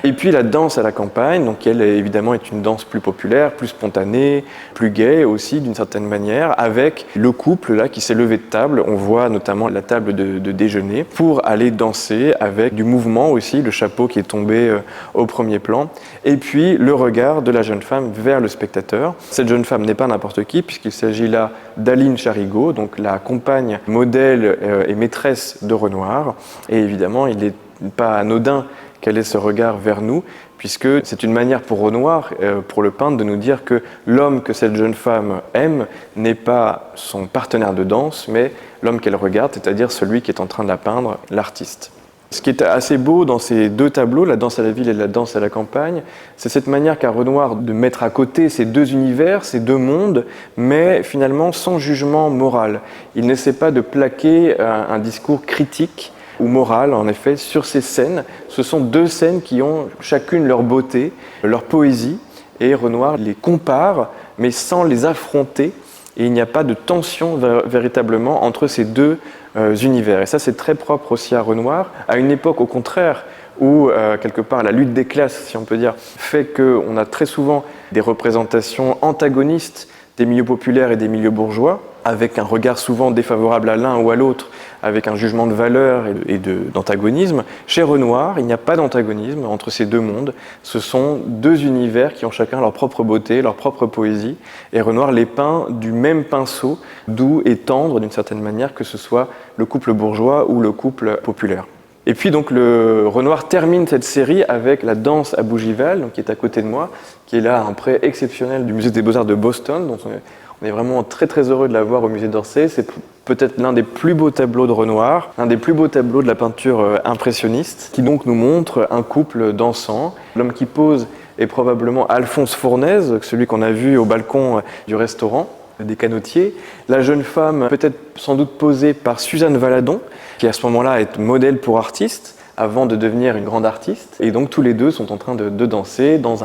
Et puis la danse à la campagne, donc elle évidemment est une danse plus populaire, plus spontanée, plus gaie aussi d'une certaine manière, avec le couple là qui s'est levé de table. On voit notamment la table de déjeuner pour aller danser avec du mouvement aussi, le chapeau qui est tombé au premier plan, et puis le regard de la jeune femme vers le spectateur. Cette jeune femme n'est pas n'importe qui, puisqu'il s'agit là d'Aline Charigot, donc la compagne, modèle et maîtresse de Renoir. Et évidemment, il n'est pas anodin qu'elle ait ce regard vers nous, puisque c'est une manière pour Renoir, pour le peintre, de nous dire que l'homme que cette jeune femme aime n'est pas son partenaire de danse, mais l'homme qu'elle regarde, c'est-à-dire celui qui est en train de la peindre, l'artiste. Ce qui est assez beau dans ces deux tableaux, la danse à la ville et la danse à la campagne, c'est cette manière qu'a Renoir de mettre à côté ces deux univers, ces deux mondes, mais finalement sans jugement moral. Il n'essaie pas de plaquer un discours critique ou moral, en effet, sur ces scènes. Ce sont deux scènes qui ont chacune leur beauté, leur poésie, et Renoir les compare, mais sans les affronter, et il n'y a pas de tension véritablement entre ces deux univers. Et ça, c'est très propre aussi à Renoir, à une époque au contraire où, quelque part, la lutte des classes, si on peut dire, fait qu'on a très souvent des représentations antagonistes des milieux populaires et des milieux bourgeois, avec un regard souvent défavorable à l'un ou à l'autre, avec un jugement de valeur et d'antagonisme. Chez Renoir, il n'y a pas d'antagonisme entre ces deux mondes. Ce sont deux univers qui ont chacun leur propre beauté, leur propre poésie. Et Renoir les peint du même pinceau, doux et tendre d'une certaine manière, que ce soit le couple bourgeois ou le couple populaire. Et puis donc Renoir termine cette série avec la danse à Bougival, donc qui est à côté de moi, qui est là un prêt exceptionnel du Musée des Beaux-Arts de Boston, dont on est vraiment très très heureux de la voir au musée d'Orsay. C'est peut-être l'un des plus beaux tableaux de Renoir, un des plus beaux tableaux de la peinture impressionniste, qui donc nous montre un couple dansant. L'homme qui pose est probablement Alphonse Fournaise, celui qu'on a vu au balcon du restaurant des Canotiers. La jeune femme peut-être sans doute posée par Suzanne Valadon, qui à ce moment-là est modèle pour artiste, avant de devenir une grande artiste. Et donc tous les deux sont en train de danser dans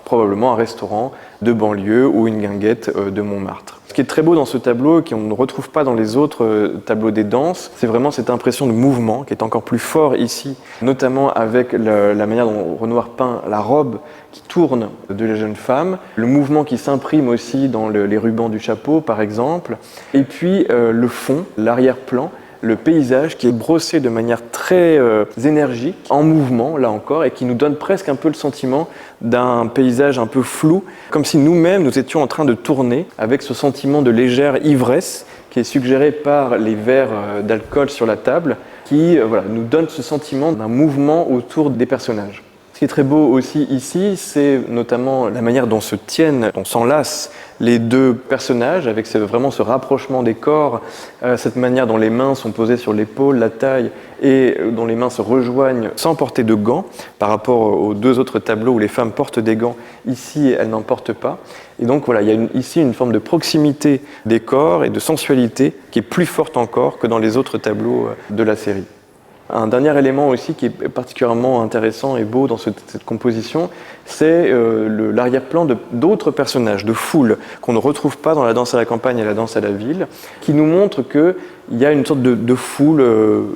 probablement un restaurant de banlieue ou une guinguette de Montmartre. Ce qui est très beau dans ce tableau, qu'on ne retrouve pas dans les autres tableaux des danses, c'est vraiment cette impression de mouvement qui est encore plus fort ici, notamment avec la manière dont Renoir peint la robe qui tourne de la jeune femme, le mouvement qui s'imprime aussi dans les rubans du chapeau par exemple, et puis le fond, l'arrière-plan, le paysage qui est brossé de manière très énergique, en mouvement là encore, et qui nous donne presque un peu le sentiment d'un paysage un peu flou, comme si nous-mêmes nous étions en train de tourner avec ce sentiment de légère ivresse qui est suggéré par les verres d'alcool sur la table, qui nous donne ce sentiment d'un mouvement autour des personnages. Ce qui est très beau aussi ici, c'est notamment la manière dont se tiennent, dont s'enlacent les deux personnages, avec vraiment ce rapprochement des corps, cette manière dont les mains sont posées sur l'épaule, la taille, et dont les mains se rejoignent sans porter de gants, par rapport aux deux autres tableaux où les femmes portent des gants. Ici, elles n'en portent pas. Et donc il y a ici une forme de proximité des corps et de sensualité qui est plus forte encore que dans les autres tableaux de la série. Un dernier élément aussi qui est particulièrement intéressant et beau dans cette composition, c'est l'arrière-plan d'autres personnages, de foule, qu'on ne retrouve pas dans la danse à la campagne et la danse à la ville, qui nous montre qu'il y a une sorte de foule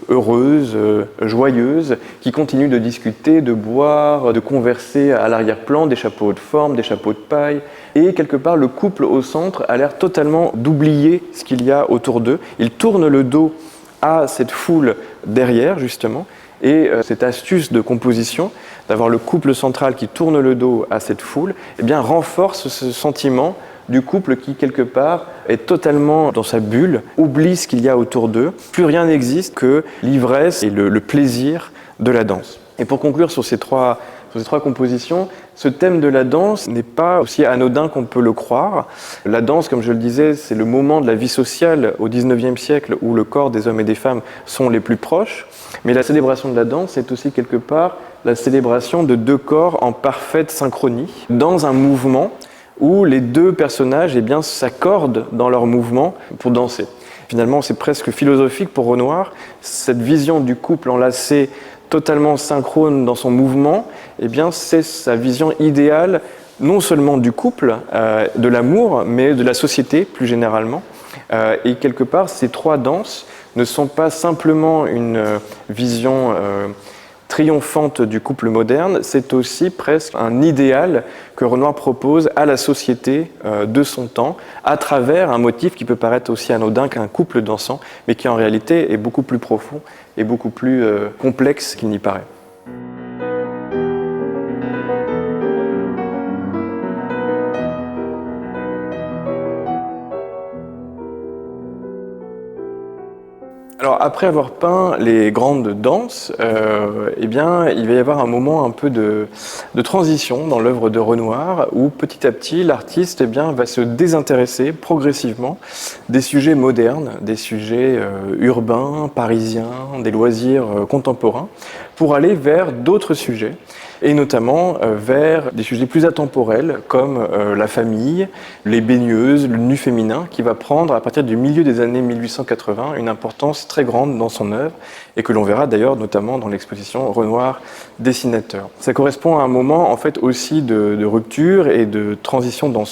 heureuse, joyeuse, qui continue de discuter, de boire, de converser à l'arrière-plan, des chapeaux de forme, des chapeaux de paille. Et quelque part, le couple au centre a l'air totalement d'oublier ce qu'il y a autour d'eux. Il tourne le dos à cette foule derrière, justement, et cette astuce de composition, d'avoir le couple central qui tourne le dos à cette foule, renforce ce sentiment du couple qui, quelque part, est totalement dans sa bulle, oublie ce qu'il y a autour d'eux. Plus rien n'existe que l'ivresse et le plaisir de la danse. Et pour conclure sur ces trois compositions, ce thème de la danse n'est pas aussi anodin qu'on peut le croire. La danse, comme je le disais, c'est le moment de la vie sociale au XIXe siècle où le corps des hommes et des femmes sont les plus proches. Mais la célébration de la danse est aussi quelque part la célébration de deux corps en parfaite synchronie, dans un mouvement où les deux personnages s'accordent dans leur mouvement pour danser. Finalement, c'est presque philosophique pour Renoir, cette vision du couple enlacé totalement synchrone dans son mouvement, c'est sa vision idéale, non seulement du couple, de l'amour, mais de la société plus généralement. Et quelque part, ces trois danses ne sont pas simplement une vision triomphante du couple moderne, c'est aussi presque un idéal que Renoir propose à la société de son temps, à travers un motif qui peut paraître aussi anodin qu'un couple dansant, mais qui en réalité est beaucoup plus profond et beaucoup plus complexe qu'il n'y paraît. Alors après avoir peint les grandes danses, eh bien, il va y avoir un moment un peu de transition dans l'œuvre de Renoir où petit à petit l'artiste va se désintéresser progressivement des sujets modernes, des sujets urbains, parisiens, des loisirs contemporains, pour aller vers d'autres sujets, et notamment vers des sujets plus atemporels comme la famille, les baigneuses, le nu féminin, qui va prendre à partir du milieu des années 1880 une importance très grande dans son œuvre et que l'on verra d'ailleurs notamment dans l'exposition Renoir dessinateur. Ça correspond à un moment en fait aussi de rupture et de transition dans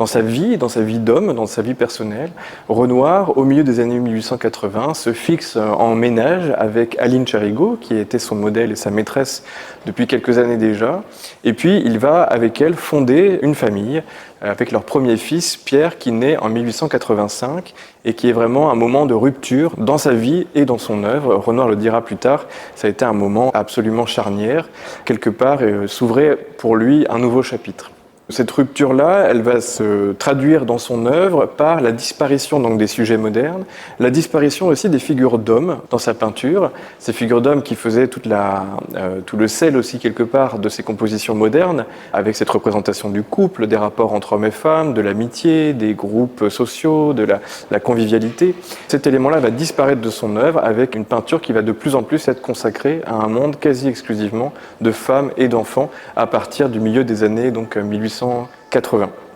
sa vie d'homme, dans sa vie personnelle. Renoir, au milieu des années 1880, se fixe en ménage avec Aline Charigot, qui était son modèle et sa maîtresse depuis quelques années déjà. Et puis, il va avec elle fonder une famille avec leur premier fils, Pierre, qui naît en 1885 et qui est vraiment un moment de rupture dans sa vie et dans son œuvre. Renoir le dira plus tard, ça a été un moment absolument charnière. Quelque part, s'ouvrait pour lui un nouveau chapitre. Cette rupture-là, elle va se traduire dans son œuvre par la disparition donc des sujets modernes, la disparition aussi des figures d'hommes dans sa peinture, ces figures d'hommes qui faisaient tout le sel aussi quelque part de ses compositions modernes, avec cette représentation du couple, des rapports entre hommes et femmes, de l'amitié, des groupes sociaux, de la convivialité. Cet élément-là va disparaître de son œuvre avec une peinture qui va de plus en plus être consacrée à un monde quasi exclusivement de femmes et d'enfants à partir du milieu des années 1880.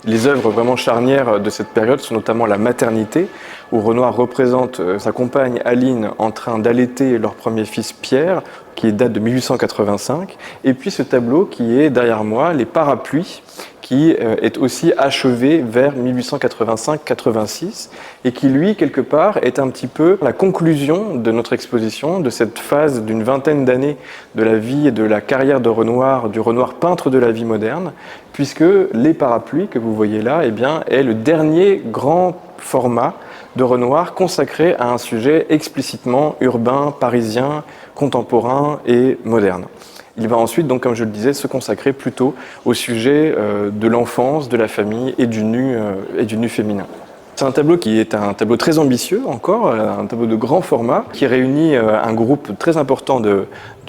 Les œuvres vraiment charnières de cette période sont notamment la maternité, où Renoir représente sa compagne Aline en train d'allaiter leur premier fils Pierre, qui date de 1885, et puis ce tableau qui est derrière moi, les parapluies, qui est aussi achevé vers 1885-86 et qui, lui, quelque part, est un petit peu la conclusion de notre exposition, de cette phase d'une vingtaine d'années de la vie et de la carrière de Renoir, du Renoir peintre de la vie moderne, puisque les parapluies que vous voyez là est le dernier grand format de Renoir consacré à un sujet explicitement urbain, parisien, contemporain et moderne. Il va ensuite, donc, comme je le disais, se consacrer plutôt au sujet de l'enfance, de la famille et du nu féminin. C'est un tableau qui est un tableau très ambitieux encore, un tableau de grand format qui réunit un groupe très important de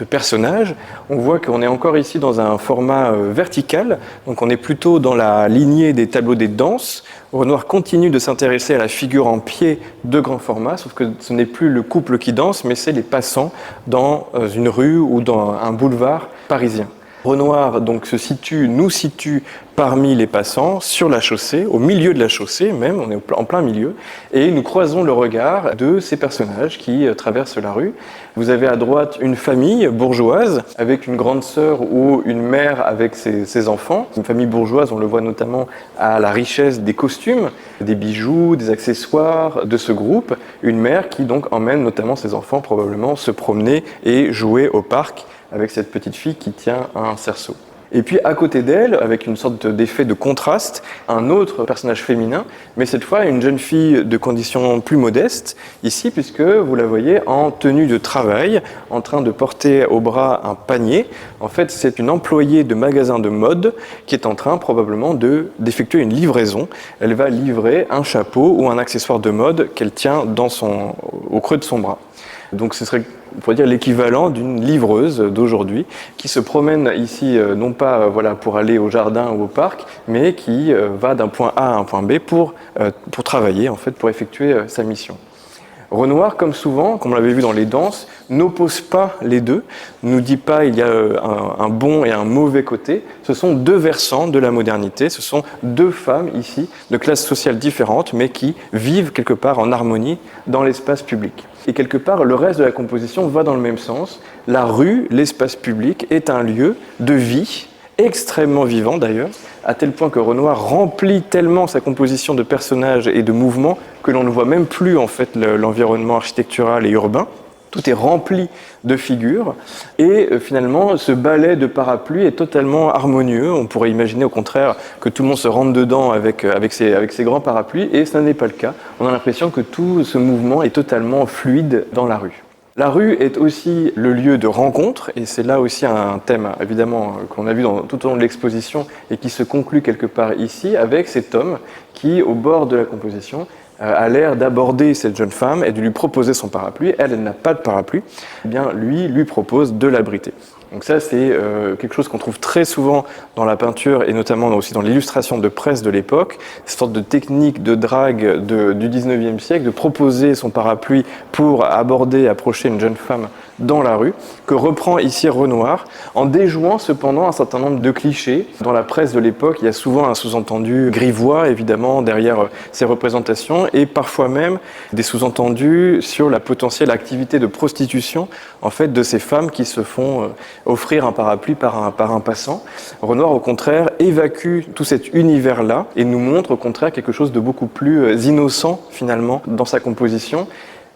personnages. On voit qu'on est encore ici dans un format vertical, donc on est plutôt dans la lignée des tableaux des danses. Renoir continue de s'intéresser à la figure en pied de grand format, sauf que ce n'est plus le couple qui danse, mais c'est les passants dans une rue ou dans un boulevard parisien. Renoir donc nous situe parmi les passants sur la chaussée, au milieu de la chaussée même, on est en plein milieu, et nous croisons le regard de ces personnages qui traversent la rue. Vous avez à droite une famille bourgeoise avec une grande sœur ou une mère avec ses enfants. Une famille bourgeoise, on le voit notamment à la richesse des costumes, des bijoux, des accessoires de ce groupe. Une mère qui donc emmène notamment ses enfants probablement se promener et jouer au parc avec cette petite fille qui tient un cerceau. Et puis à côté d'elle, avec une sorte d'effet de contraste, un autre personnage féminin, mais cette fois une jeune fille de conditions plus modestes, ici, puisque vous la voyez en tenue de travail, en train de porter au bras un panier. En fait, c'est une employée de magasin de mode qui est en train probablement d'effectuer une livraison. Elle va livrer un chapeau ou un accessoire de mode qu'elle tient au creux de son bras. Donc ce serait, on pourrait dire, l'équivalent d'une livreuse d'aujourd'hui qui se promène ici, non pas pour aller au jardin ou au parc, mais qui va d'un point A à un point B pour travailler, en fait, pour effectuer sa mission. Renoir, comme souvent, comme on l'avait vu dans les danses, n'oppose pas les deux, ne nous dit pas il y a un bon et un mauvais côté. Ce sont deux versants de la modernité, ce sont deux femmes ici, de classes sociales différentes, mais qui vivent quelque part en harmonie dans l'espace public. Et quelque part, le reste de la composition va dans le même sens. La rue, l'espace public, est un lieu de vie, extrêmement vivant d'ailleurs, à tel point que Renoir remplit tellement sa composition de personnages et de mouvements que l'on ne voit même plus en fait l'environnement architectural et urbain. Tout est rempli de figures et finalement ce ballet de parapluies est totalement harmonieux. On pourrait imaginer au contraire que tout le monde se rentre dedans avec ses grands parapluies et ce n'est pas le cas. On a l'impression que tout ce mouvement est totalement fluide dans la rue. La rue est aussi le lieu de rencontre et c'est là aussi un thème évidemment qu'on a vu tout au long de l'exposition et qui se conclut quelque part ici avec cet homme qui au bord de la composition a l'air d'aborder cette jeune femme et de lui proposer son parapluie. Elle n'a pas de parapluie. Eh bien, lui propose de l'abriter. Donc ça, c'est quelque chose qu'on trouve très souvent dans la peinture et notamment aussi dans l'illustration de presse de l'époque, cette sorte de technique de drague du 19e siècle, de proposer son parapluie pour aborder, approcher une jeune femme dans la rue, que reprend ici Renoir, en déjouant cependant un certain nombre de clichés. Dans la presse de l'époque, il y a souvent un sous-entendu grivois, évidemment, derrière ces représentations, et parfois même des sous-entendus sur la potentielle activité de prostitution, en fait, de ces femmes qui se font offrir un parapluie par un passant. Renoir, au contraire, évacue tout cet univers-là et nous montre, au contraire, quelque chose de beaucoup plus innocent, finalement, dans sa composition,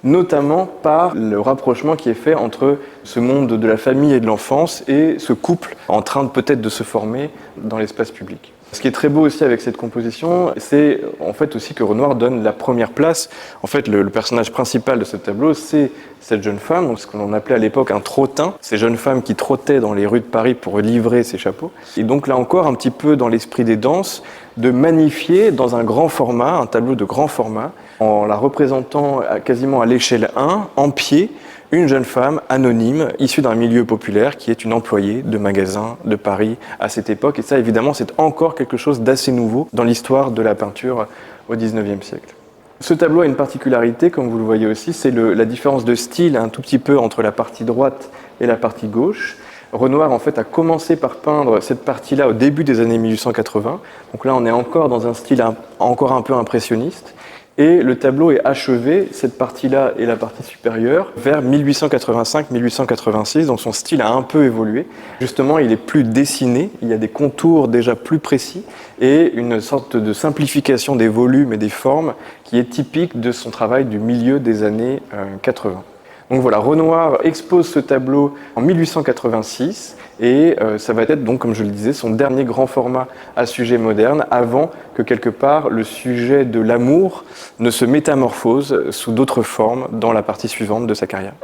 notamment par le rapprochement qui est fait entre ce monde de la famille et de l'enfance et ce couple en train peut-être de se former dans l'espace public. Ce qui est très beau aussi avec cette composition, c'est en fait aussi que Renoir donne la première place. En fait, le personnage principal de ce tableau, c'est cette jeune femme, donc ce qu'on appelait à l'époque un trottin, ces jeunes femmes qui trottaient dans les rues de Paris pour livrer ces chapeaux. Et donc là encore, un petit peu dans l'esprit des danses, de magnifier dans un grand format, un tableau de grand format, en la représentant quasiment à l'échelle 1, en pied, une jeune femme anonyme, issue d'un milieu populaire, qui est une employée de magasin de Paris à cette époque. Et ça, évidemment, c'est encore quelque chose d'assez nouveau dans l'histoire de la peinture au XIXe siècle. Ce tableau a une particularité, comme vous le voyez aussi, c'est la différence de style un tout petit peu entre la partie droite et la partie gauche. Renoir, en fait, a commencé par peindre cette partie-là au début des années 1880. Donc là, on est encore dans un style encore un peu impressionniste. Et le tableau est achevé, cette partie-là et la partie supérieure, vers 1885-1886, donc son style a un peu évolué. Justement, il est plus dessiné, il y a des contours déjà plus précis et une sorte de simplification des volumes et des formes qui est typique de son travail du milieu des années 80. Donc voilà, Renoir expose ce tableau en 1886 et ça va être donc, comme je le disais, son dernier grand format à sujet moderne avant que quelque part le sujet de l'amour ne se métamorphose sous d'autres formes dans la partie suivante de sa carrière.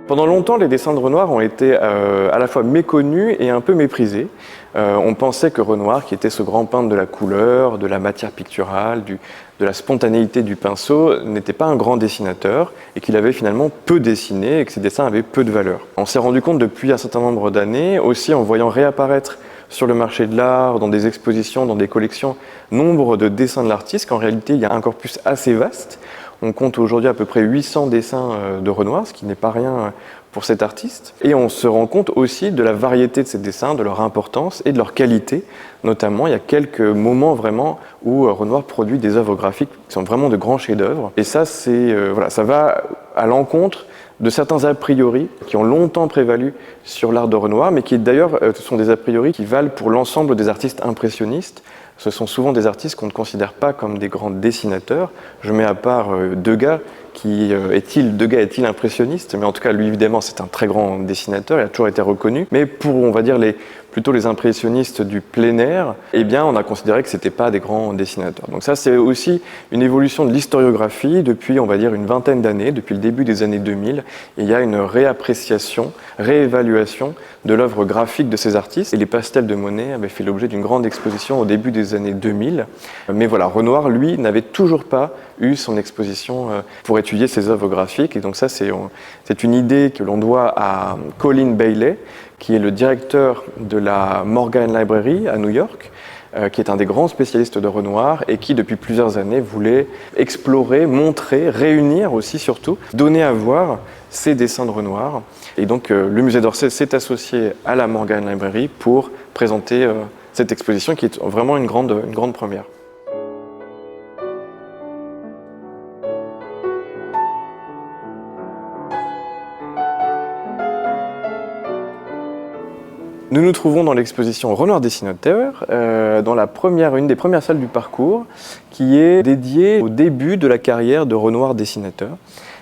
Pendant longtemps, les dessins de Renoir ont été à la fois méconnus et un peu méprisés. On pensait que Renoir, qui était ce grand peintre de la couleur, de la matière picturale, de la spontanéité du pinceau, n'était pas un grand dessinateur et qu'il avait finalement peu dessiné et que ses dessins avaient peu de valeur. On s'est rendu compte depuis un certain nombre d'années, aussi en voyant réapparaître sur le marché de l'art, dans des expositions, dans des collections, nombre de dessins de l'artiste, qu'en réalité il y a un corpus assez vaste. On compte aujourd'hui à peu près 800 dessins de Renoir, ce qui n'est pas rien pour cet artiste. Et on se rend compte aussi de la variété de ces dessins, de leur importance et de leur qualité. Notamment, il y a quelques moments vraiment où Renoir produit des œuvres graphiques qui sont vraiment de grands chefs-d'œuvre. Et ça, ça va à l'encontre de certains a priori qui ont longtemps prévalu sur l'art de Renoir, mais qui d'ailleurs sont des a priori qui valent pour l'ensemble des artistes impressionnistes. Ce sont souvent des artistes qu'on ne considère pas comme des grands dessinateurs. Je mets à part Degas, Degas est-il impressionniste? Mais en tout cas, lui, évidemment, c'est un très grand dessinateur, il a toujours été reconnu. Mais pour, on va dire, plutôt les impressionnistes du plein air, eh bien, on a considéré que ce n'étaient pas des grands dessinateurs. Donc ça, c'est aussi une évolution de l'historiographie depuis, on va dire, une vingtaine d'années, depuis le début des années 2000. Et il y a une réappréciation, réévaluation de l'œuvre graphique de ces artistes. Et les pastels de Monet avaient fait l'objet d'une grande exposition au début des années 2000. Mais voilà, Renoir, lui, n'avait toujours pas eu son exposition pour étudier ses œuvres graphiques. Et donc ça, c'est une idée que l'on doit à Colin Bailey, qui est le directeur de la Morgan Library à New York, qui est un des grands spécialistes de Renoir et qui depuis plusieurs années voulait explorer, montrer, réunir aussi surtout, donner à voir ces dessins de Renoir. Et donc le musée d'Orsay s'est associé à la Morgan Library pour présenter cette exposition qui est vraiment une grande première. Nous nous trouvons dans l'exposition Renoir dessinateur, dans une des premières salles du parcours, qui est dédiée au début de la carrière de Renoir dessinateur.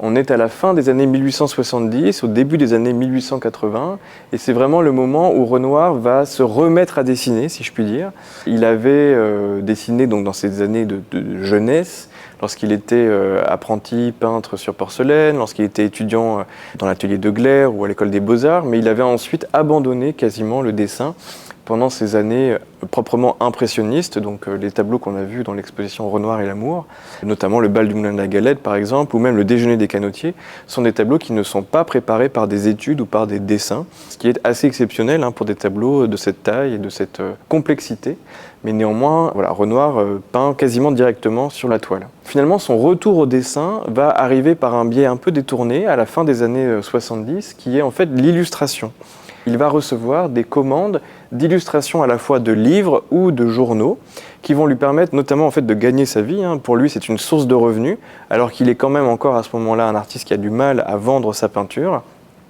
On est à la fin des années 1870, au début des années 1880, et c'est vraiment le moment où Renoir va se remettre à dessiner, si je puis dire. Il avait dessiné donc dans ses années de jeunesse, lorsqu'il était apprenti peintre sur porcelaine, lorsqu'il était étudiant dans l'atelier de Gleyre ou à l'école des Beaux-Arts, mais il avait ensuite abandonné quasiment le dessin pendant ces années proprement impressionnistes, donc les tableaux qu'on a vus dans l'exposition Renoir et l'amour, notamment le bal du Moulin de la Galette par exemple, ou même le déjeuner des canotiers, sont des tableaux qui ne sont pas préparés par des études ou par des dessins, ce qui est assez exceptionnel pour des tableaux de cette taille et de cette complexité. Mais néanmoins, voilà, Renoir peint quasiment directement sur la toile. Finalement, son retour au dessin va arriver par un biais un peu détourné à la fin des années 70, qui est en fait l'illustration. Il va recevoir des commandes d'illustration à la fois de livres ou de journaux qui vont lui permettre notamment en fait de gagner sa vie. Pour lui, c'est une source de revenus, alors qu'il est quand même encore à ce moment-là un artiste qui a du mal à vendre sa peinture.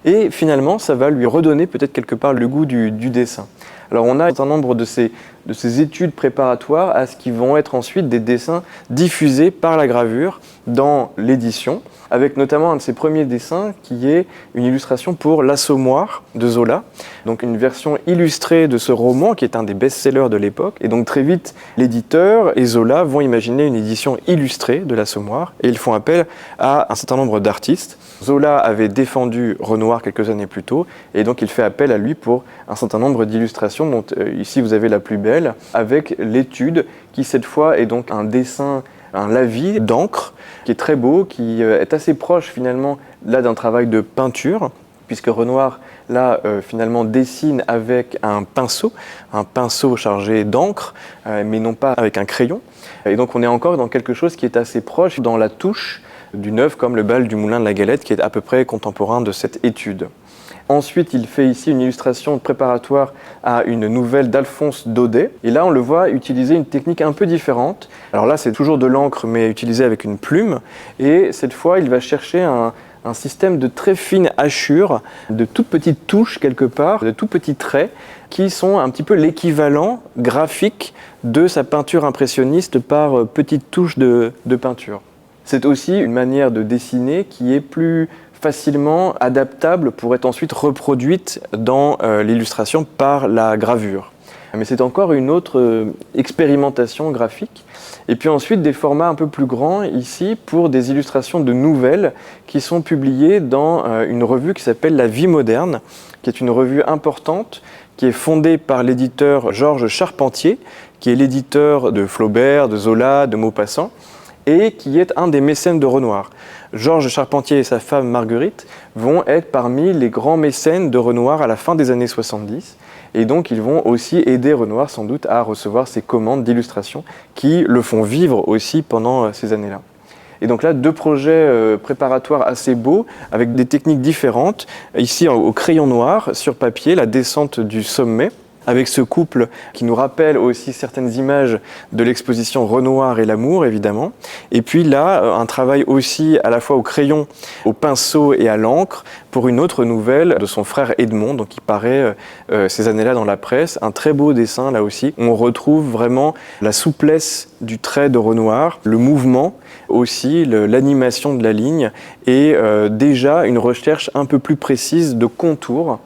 Et finalement, ça va lui redonner peut-être quelque part le goût du dessin. Alors on a un certain nombre de ces études préparatoires à ce qui vont être ensuite des dessins diffusés par la gravure dans l'édition, avec notamment un de ses premiers dessins qui est une illustration pour L'Assommoir de Zola, donc une version illustrée de ce roman qui est un des best-sellers de l'époque. Et donc très vite, l'éditeur et Zola vont imaginer une édition illustrée de L'Assommoir et ils font appel à un certain nombre d'artistes. Zola avait défendu Renoir quelques années plus tôt et donc il fait appel à lui pour un certain nombre d'illustrations dont ici vous avez la plus belle avec l'étude qui cette fois est donc un dessin, un lavis d'encre qui est très beau, qui est assez proche finalement là d'un travail de peinture puisque Renoir là finalement dessine avec un pinceau chargé d'encre mais non pas avec un crayon et donc on est encore dans quelque chose qui est assez proche dans la touche d'une œuvre comme le bal du Moulin de la Galette qui est à peu près contemporain de cette étude. Ensuite, il fait ici une illustration préparatoire à une nouvelle d'Alphonse Daudet. Et là, on le voit utiliser une technique un peu différente. Alors là, c'est toujours de l'encre, mais utilisée avec une plume. Et cette fois, il va chercher un système de très fines hachures, de toutes petites touches quelque part, de tout petits traits, qui sont un petit peu l'équivalent graphique de sa peinture impressionniste par petites touches de peinture. C'est aussi une manière de dessiner qui est plus facilement adaptable pour être ensuite reproduite dans l'illustration par la gravure. Mais c'est encore une autre expérimentation graphique. Et puis ensuite des formats un peu plus grands ici pour des illustrations de nouvelles qui sont publiées dans une revue qui s'appelle La Vie moderne, qui est une revue importante qui est fondée par l'éditeur Georges Charpentier, qui est l'éditeur de Flaubert, de Zola, de Maupassant, et qui est un des mécènes de Renoir. Georges Charpentier et sa femme Marguerite vont être parmi les grands mécènes de Renoir à la fin des années 70. Et donc ils vont aussi aider Renoir sans doute à recevoir ces commandes d'illustration qui le font vivre aussi pendant ces années-là. Et donc là, deux projets préparatoires assez beaux, avec des techniques différentes. Ici au crayon noir, sur papier, la descente du sommet, avec ce couple qui nous rappelle aussi certaines images de l'exposition Renoir et l'amour, évidemment. Et puis là, un travail aussi à la fois au crayon, au pinceau et à l'encre pour une autre nouvelle de son frère Edmond, donc qui paraît ces années-là dans la presse. Un très beau dessin, là aussi. On retrouve vraiment la souplesse du trait de Renoir, le mouvement aussi, l'animation de la ligne et déjà une recherche un peu plus précise de contours,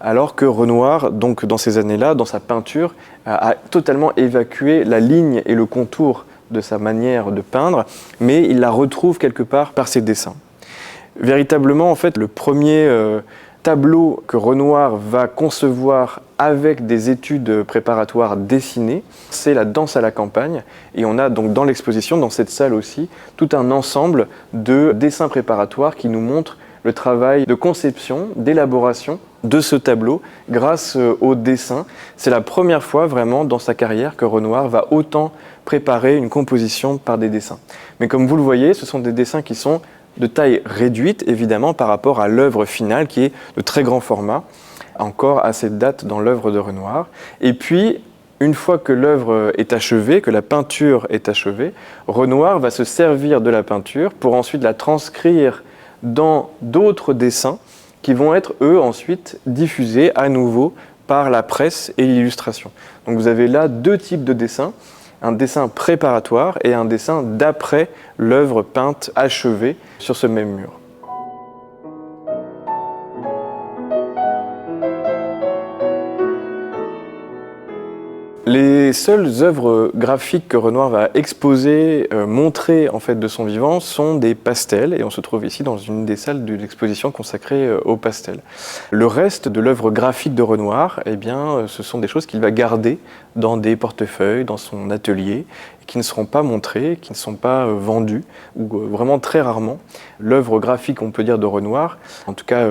alors que Renoir, donc dans ces années-là, dans sa peinture, a totalement évacué la ligne et le contour de sa manière de peindre, mais il la retrouve quelque part par ses dessins. Véritablement, en fait, le premier tableau que Renoir va concevoir avec des études préparatoires dessinées, c'est la danse à la campagne. Et on a donc dans l'exposition, dans cette salle aussi, tout un ensemble de dessins préparatoires qui nous montrent le travail de conception, d'élaboration de ce tableau grâce au dessin. C'est la première fois vraiment dans sa carrière que Renoir va autant préparer une composition par des dessins. Mais comme vous le voyez, ce sont des dessins qui sont de taille réduite, évidemment, par rapport à l'œuvre finale qui est de très grand format, encore à cette date dans l'œuvre de Renoir. Et puis, une fois que l'œuvre est achevée, que la peinture est achevée, Renoir va se servir de la peinture pour ensuite la transcrire dans d'autres dessins qui vont être, eux, ensuite diffusés à nouveau par la presse et l'illustration. Donc vous avez là deux types de dessins, un dessin préparatoire et un dessin d'après l'œuvre peinte achevée sur ce même mur. Les seules œuvres graphiques que Renoir va exposer, montrer en fait de son vivant, sont des pastels, et on se trouve ici dans une des salles de l'exposition consacrée aux pastels. Le reste de l'œuvre graphique de Renoir, eh bien, ce sont des choses qu'il va garder dans des portefeuilles, dans son atelier, qui ne seront pas montrées, qui ne sont pas vendues, ou vraiment très rarement. L'œuvre graphique, on peut dire, de Renoir, en tout cas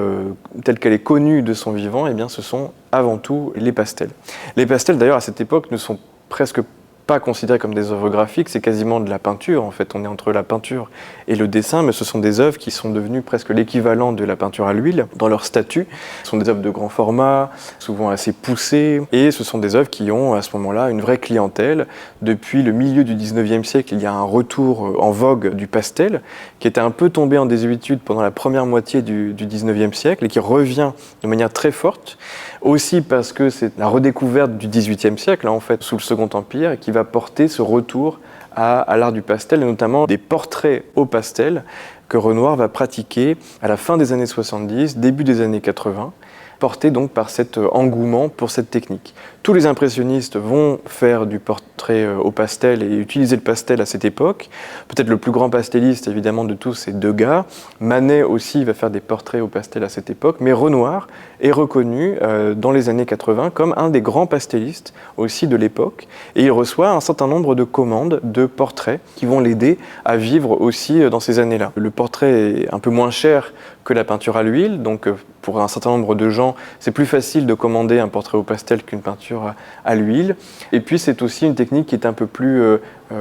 telle qu'elle est connue de son vivant, eh bien, ce sont avant tout les pastels. Les pastels, d'ailleurs, à cette époque, ne sont presque pas considérés comme des œuvres graphiques, c'est quasiment de la peinture. En fait, on est entre la peinture et le dessin, mais ce sont des œuvres qui sont devenues presque l'équivalent de la peinture à l'huile dans leur statut. Ce sont des œuvres de grand format, souvent assez poussées, et ce sont des œuvres qui ont à ce moment-là une vraie clientèle. Depuis le milieu du 19e siècle, il y a un retour en vogue du pastel, qui était un peu tombé en désuétude pendant la première moitié du 19e siècle et qui revient de manière très forte. Aussi parce que c'est la redécouverte du XVIIIe siècle, en fait, sous le Second Empire, qui va porter ce retour à l'art du pastel, et notamment des portraits au pastel que Renoir va pratiquer à la fin des années 70, début des années 80, porté donc par cet engouement pour cette technique. Tous les impressionnistes vont faire du portrait au pastel et utiliser le pastel à cette époque. Peut-être le plus grand pastelliste évidemment de tous, c'est Degas. Manet aussi va faire des portraits au pastel à cette époque, mais Renoir est reconnu dans les années 80 comme un des grands pastellistes aussi de l'époque, et il reçoit un certain nombre de commandes de portraits qui vont l'aider à vivre aussi dans ces années-là. Le portrait est un peu moins cher que la peinture à l'huile, donc pour un certain nombre de gens, c'est plus facile de commander un portrait au pastel qu'une peinture à l'huile. Et puis c'est aussi une technique qui est un peu plus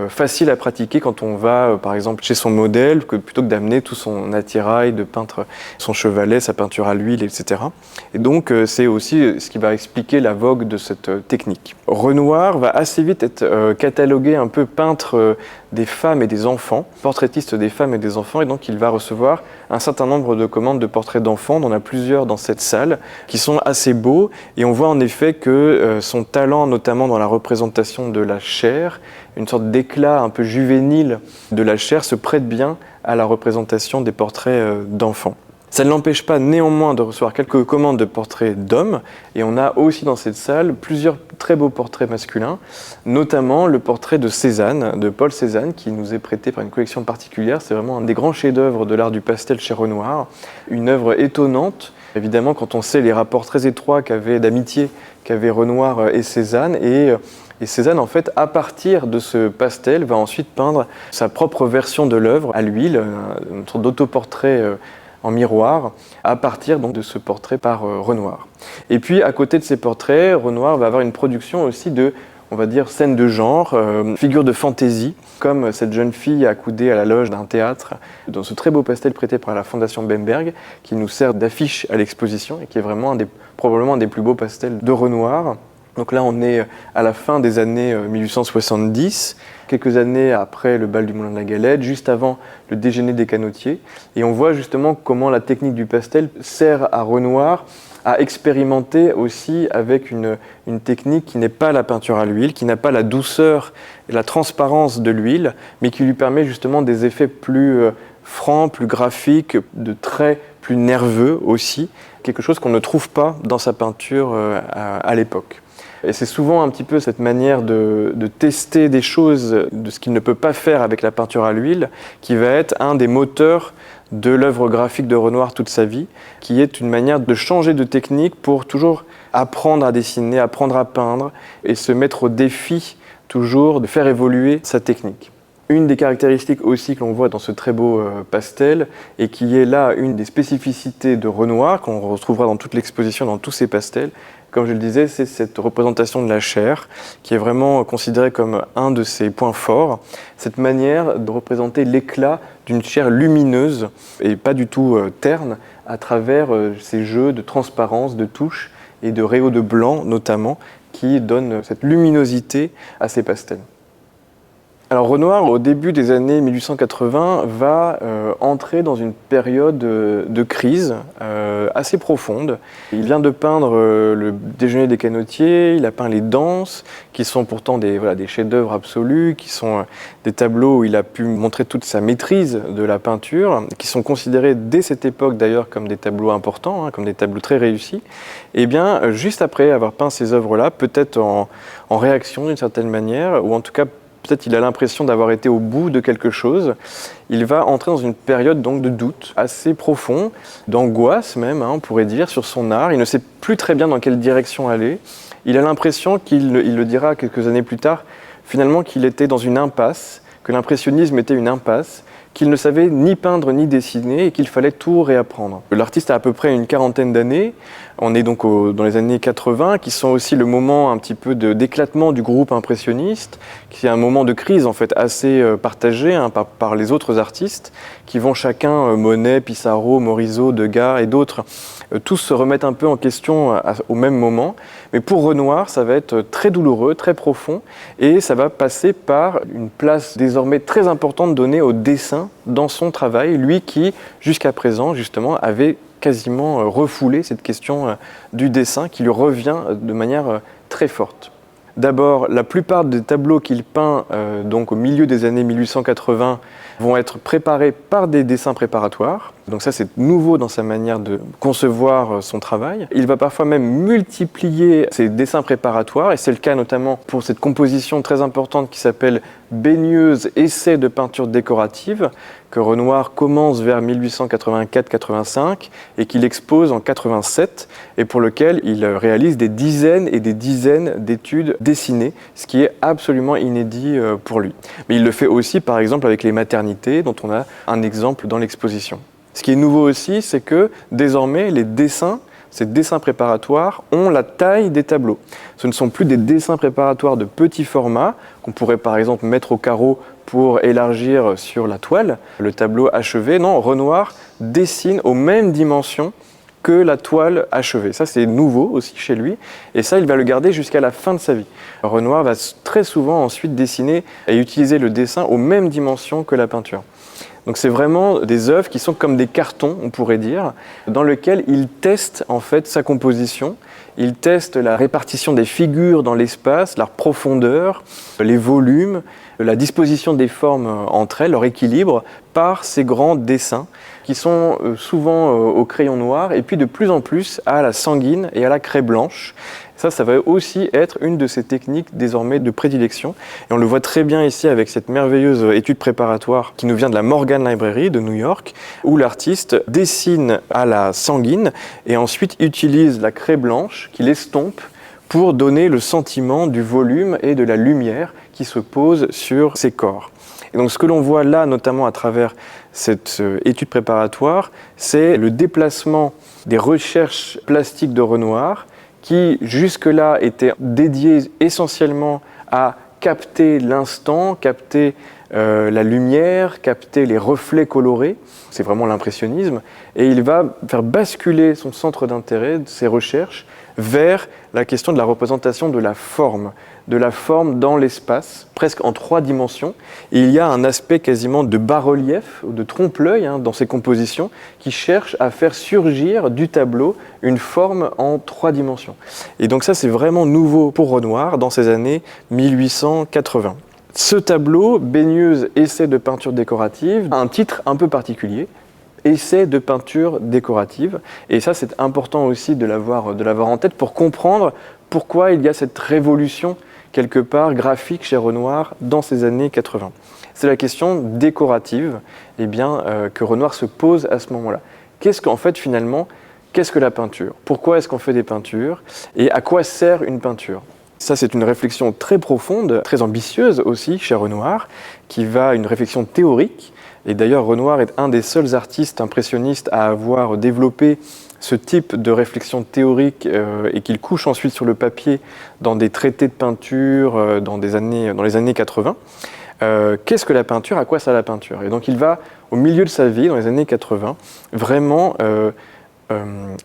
facile à pratiquer quand on va, par exemple, chez son modèle, plutôt que d'amener tout son attirail, de peindre son chevalet, sa peinture à l'huile, etc. Et donc c'est aussi ce qui va expliquer la vogue de cette technique. Renoir va assez vite être catalogué un peu peintre des femmes et des enfants, portraitiste des femmes et des enfants, et donc il va recevoir un certain nombre de commandes de portraits d'enfants. On en a plusieurs dans cette salle qui sont assez beaux, et on voit en effet que son talent, notamment dans la représentation de la chair, une sorte d'éclat un peu juvénile de la chair, se prête bien à la représentation des portraits d'enfants. Ça ne l'empêche pas néanmoins de recevoir quelques commandes de portraits d'hommes, et on a aussi dans cette salle plusieurs très beaux portraits masculins, notamment le portrait de Cézanne, de Paul Cézanne, qui nous est prêté par une collection particulière. C'est vraiment un des grands chefs-d'œuvre de l'art du pastel chez Renoir, une œuvre étonnante, évidemment quand on sait les rapports très étroits d'amitié qu'avaient Renoir et Cézanne, et Cézanne, en fait, à partir de ce pastel, va ensuite peindre sa propre version de l'œuvre à l'huile, une sorte d'autoportrait en miroir, à partir donc de ce portrait par Renoir. Et puis, à côté de ces portraits, Renoir va avoir une production aussi de, on va dire, scènes de genre, figures de fantaisie, comme cette jeune fille accoudée à la loge d'un théâtre, dans ce très beau pastel prêté par la Fondation Bemberg, qui nous sert d'affiche à l'exposition et qui est vraiment probablement un des plus beaux pastels de Renoir. Donc là, on est à la fin des années 1870, quelques années après le bal du Moulin de la Galette, juste avant le déjeuner des canotiers. Et on voit justement comment la technique du pastel sert à Renoir à expérimenter aussi avec une technique qui n'est pas la peinture à l'huile, qui n'a pas la douceur et la transparence de l'huile, mais qui lui permet justement des effets plus francs, plus graphiques, de traits plus nerveux aussi, quelque chose qu'on ne trouve pas dans sa peinture à l'époque. Et c'est souvent un petit peu cette manière de tester des choses, de ce qu'il ne peut pas faire avec la peinture à l'huile, qui va être un des moteurs de l'œuvre graphique de Renoir toute sa vie, qui est une manière de changer de technique pour toujours apprendre à dessiner, apprendre à peindre, et se mettre au défi toujours de faire évoluer sa technique. Une des caractéristiques aussi que l'on voit dans ce très beau pastel, et qui est là une des spécificités de Renoir, qu'on retrouvera dans toute l'exposition, dans tous ces pastels, comme je le disais, c'est cette représentation de la chair, qui est vraiment considérée comme un de ses points forts, cette manière de représenter l'éclat d'une chair lumineuse, et pas du tout terne, à travers ces jeux de transparence, de touches, et de rayons de blanc notamment, qui donnent cette luminosité à ces pastels. Alors Renoir, au début des années 1880, va entrer dans une période de crise assez profonde. Il vient de peindre le Déjeuner des canotiers, il a peint les Danses, qui sont pourtant des chefs-d'œuvre absolus, qui sont des tableaux où il a pu montrer toute sa maîtrise de la peinture, qui sont considérés dès cette époque d'ailleurs comme des tableaux importants, comme des tableaux très réussis. Et bien, juste après avoir peint ces œuvres-là, peut-être en réaction d'une certaine manière, ou en tout cas peut-être il a l'impression d'avoir été au bout de quelque chose, il va entrer dans une période donc de doute assez profond, d'angoisse même, on pourrait dire, sur son art. Il ne sait plus très bien dans quelle direction aller. Il a l'impression il le dira quelques années plus tard, finalement qu'il était dans une impasse, que l'impressionnisme était une impasse, qu'il ne savait ni peindre ni dessiner et qu'il fallait tout réapprendre. L'artiste a à peu près une quarantaine d'années, on est donc dans les années 80, qui sont aussi le moment un petit peu d'éclatement du groupe impressionniste, qui est un moment de crise en fait assez partagé par les autres artistes, qui vont chacun, Monet, Pissarro, Morisot, Degas et d'autres, tous se remettent un peu en question au même moment. Mais pour Renoir, ça va être très douloureux, très profond, et ça va passer par une place désormais très importante donnée au dessin dans son travail, lui qui, jusqu'à présent, justement, avait quasiment refoulé cette question du dessin qui lui revient de manière très forte. D'abord, la plupart des tableaux qu'il peint donc au milieu des années 1880 vont être préparés par des dessins préparatoires. Donc ça, c'est nouveau dans sa manière de concevoir son travail. Il va parfois même multiplier ces dessins préparatoires, et c'est le cas notamment pour cette composition très importante qui s'appelle Baigneuse, essai de peinture décorative, que Renoir commence vers 1884-85 et qu'il expose en 87, et pour lequel il réalise des dizaines et des dizaines d'études dessinées, ce qui est absolument inédit pour lui. Mais il le fait aussi, par exemple, avec les maternités, dont on a un exemple dans l'exposition. Ce qui est nouveau aussi, c'est que désormais, ces dessins préparatoires ont la taille des tableaux. Ce ne sont plus des dessins préparatoires de petit format, qu'on pourrait par exemple mettre au carreau pour élargir sur la toile, le tableau achevé. Non, Renoir dessine aux mêmes dimensions que la toile achevée. Ça, c'est nouveau aussi chez lui, et ça, il va le garder jusqu'à la fin de sa vie. Renoir va très souvent ensuite dessiner et utiliser le dessin aux mêmes dimensions que la peinture. Donc c'est vraiment des œuvres qui sont comme des cartons, on pourrait dire, dans lesquels il teste en fait sa composition, il teste la répartition des figures dans l'espace, leur profondeur, les volumes, la disposition des formes entre elles, leur équilibre, par ces grands dessins qui sont souvent au crayon noir et puis de plus en plus à la sanguine et à la craie blanche. Ça va aussi être une de ces techniques désormais de prédilection. Et on le voit très bien ici avec cette merveilleuse étude préparatoire qui nous vient de la Morgan Library de New York, où l'artiste dessine à la sanguine et ensuite utilise la craie blanche qu'il estompe pour donner le sentiment du volume et de la lumière qui se pose sur ces corps. Et donc ce que l'on voit là, notamment à travers cette étude préparatoire, c'est le déplacement des recherches plastiques de Renoir, qui jusque-là était dédié essentiellement à capter l'instant, capter la lumière, capter les reflets colorés. C'est vraiment l'impressionnisme. Et il va faire basculer son centre d'intérêt, de ses recherches, vers la question de la représentation de la forme dans l'espace, presque en 3 dimensions. Et il y a un aspect quasiment de bas-relief, ou de trompe-l'œil dans ces compositions, qui cherche à faire surgir du tableau une forme en 3 dimensions. Et donc ça, c'est vraiment nouveau pour Renoir dans ces années 1880. Ce tableau, Baigneuse, essai de peinture décorative, a un titre un peu particulier, Essai de peinture décorative. Et ça, c'est important aussi de l'avoir en tête pour comprendre pourquoi il y a cette révolution quelque part graphique chez Renoir dans ces années 80. C'est la question décorative que Renoir se pose à ce moment-là. Qu'est-ce que la peinture ? Pourquoi est-ce qu'on fait des peintures ? Et à quoi sert une peinture ? Ça, c'est une réflexion très profonde, très ambitieuse aussi chez Renoir, qui va une réflexion théorique. Et d'ailleurs, Renoir est un des seuls artistes impressionnistes à avoir développé ce type de réflexion théorique et qu'il couche ensuite sur le papier dans des traités de peinture dans les années 80. Qu'est-ce que la peinture? À quoi sert la peinture? Et donc il va, au milieu de sa vie, dans les années 80, vraiment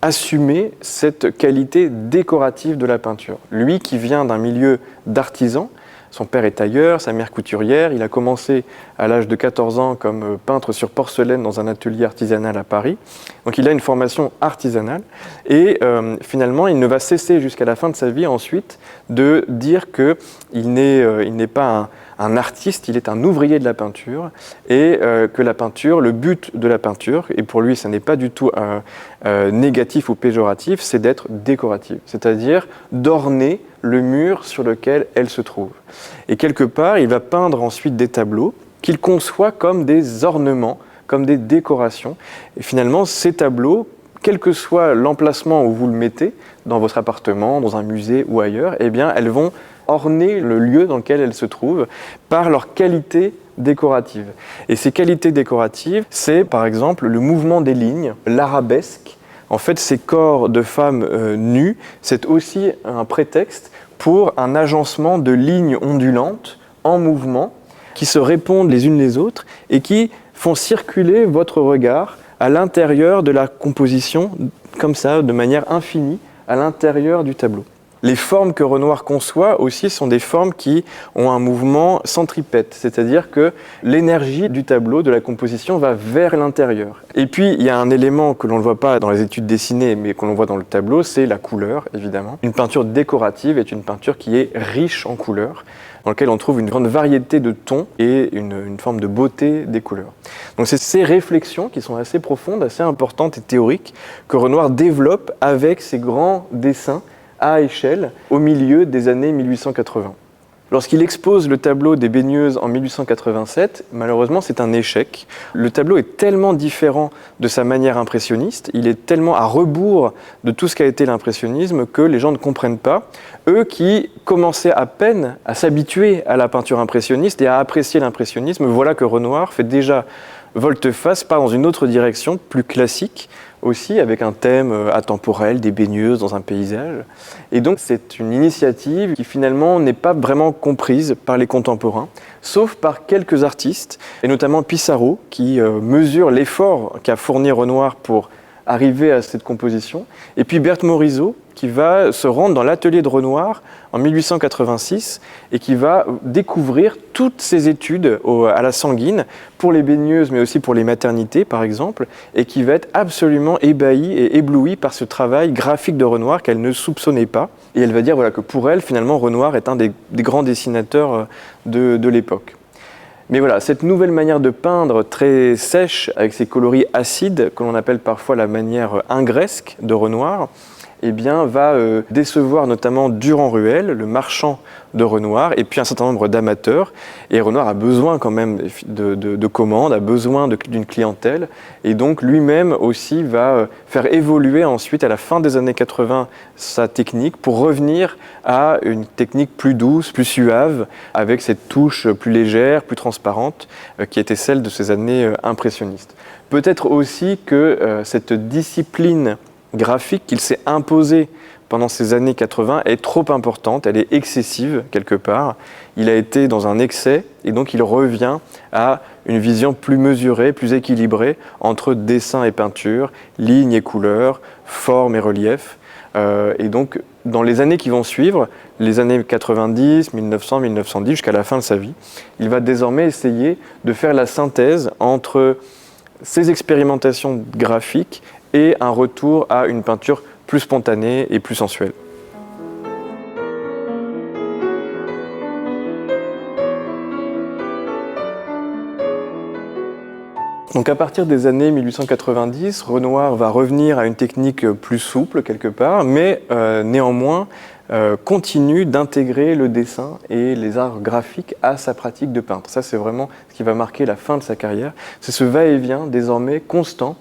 assumer cette qualité décorative de la peinture. Lui qui vient d'un milieu d'artisans, son père est tailleur, sa mère couturière, il a commencé à l'âge de 14 ans comme peintre sur porcelaine dans un atelier artisanal à Paris. Donc il a une formation artisanale et finalement il ne va cesser jusqu'à la fin de sa vie ensuite de dire qu'il n'est pas un artiste, il est un ouvrier de la peinture et que la peinture, le but de la peinture, et pour lui ça n'est pas du tout négatif ou péjoratif, c'est d'être décorative, c'est-à-dire d'orner le mur sur lequel elle se trouve. Et quelque part, il va peindre ensuite des tableaux qu'il conçoit comme des ornements, comme des décorations. Et finalement, ces tableaux, quel que soit l'emplacement où vous le mettez, dans votre appartement, dans un musée ou ailleurs, eh bien, elles vont orner le lieu dans lequel elles se trouvent par leur qualité décorative. Et ces qualités décoratives, c'est par exemple le mouvement des lignes, l'arabesque. En fait, ces corps de femmes nues, c'est aussi un prétexte pour un agencement de lignes ondulantes en mouvement qui se répondent les unes les autres et qui font circuler votre regard à l'intérieur de la composition, comme ça, de manière infinie, à l'intérieur du tableau. Les formes que Renoir conçoit aussi sont des formes qui ont un mouvement centripète, c'est-à-dire que l'énergie du tableau, de la composition, va vers l'intérieur. Et puis, il y a un élément que l'on ne voit pas dans les études dessinées, mais que l'on voit dans le tableau, c'est la couleur, évidemment. Une peinture décorative est une peinture qui est riche en couleurs, dans laquelle on trouve une grande variété de tons et une forme de beauté des couleurs. Donc c'est ces réflexions qui sont assez profondes, assez importantes et théoriques, que Renoir développe avec ses grands dessins à échelle au milieu des années 1880. Lorsqu'il expose le tableau des baigneuses en 1887, malheureusement c'est un échec. Le tableau est tellement différent de sa manière impressionniste, il est tellement à rebours de tout ce qu'a été l'impressionnisme que les gens ne comprennent pas. Eux qui commençaient à peine à s'habituer à la peinture impressionniste et à apprécier l'impressionnisme, voilà que Renoir fait déjà volte-face, part dans une autre direction, plus classique, aussi avec un thème atemporel, des baigneuses dans un paysage. Et donc c'est une initiative qui finalement n'est pas vraiment comprise par les contemporains, sauf par quelques artistes, et notamment Pissarro, qui mesure l'effort qu'a fourni Renoir pour arriver à cette composition, et puis Berthe Morisot, qui va se rendre dans l'atelier de Renoir en 1886 et qui va découvrir toutes ses études à la Sanguine pour les baigneuses mais aussi pour les maternités par exemple et qui va être absolument ébahie et éblouie par ce travail graphique de Renoir qu'elle ne soupçonnait pas et elle va dire voilà, que pour elle finalement Renoir est un des grands dessinateurs de l'époque. Mais voilà, cette nouvelle manière de peindre très sèche avec ses coloris acides que l'on appelle parfois la manière ingresque de Renoir, eh bien, va décevoir notamment Durand-Ruel, le marchand de Renoir, et puis un certain nombre d'amateurs. Et Renoir a besoin quand même de commandes, a besoin d'une clientèle, et donc lui-même aussi va faire évoluer ensuite, à la fin des années 80, sa technique pour revenir à une technique plus douce, plus suave, avec cette touche plus légère, plus transparente, qui était celle de ces années impressionnistes. Peut-être aussi que cette discipline graphique qu'il s'est imposée pendant ces années 80 est trop importante, elle est excessive quelque part. Il a été dans un excès et donc il revient à une vision plus mesurée, plus équilibrée entre dessin et peinture, lignes et couleurs, forme et relief. Et donc dans les années qui vont suivre, les années 90, 1900, 1910 jusqu'à la fin de sa vie, il va désormais essayer de faire la synthèse entre ces expérimentations graphiques et un retour à une peinture plus spontanée et plus sensuelle. Donc à partir des années 1890, Renoir va revenir à une technique plus souple quelque part, mais néanmoins continue d'intégrer le dessin et les arts graphiques à sa pratique de peintre. Ça c'est vraiment ce qui va marquer la fin de sa carrière, c'est ce va-et-vient désormais constant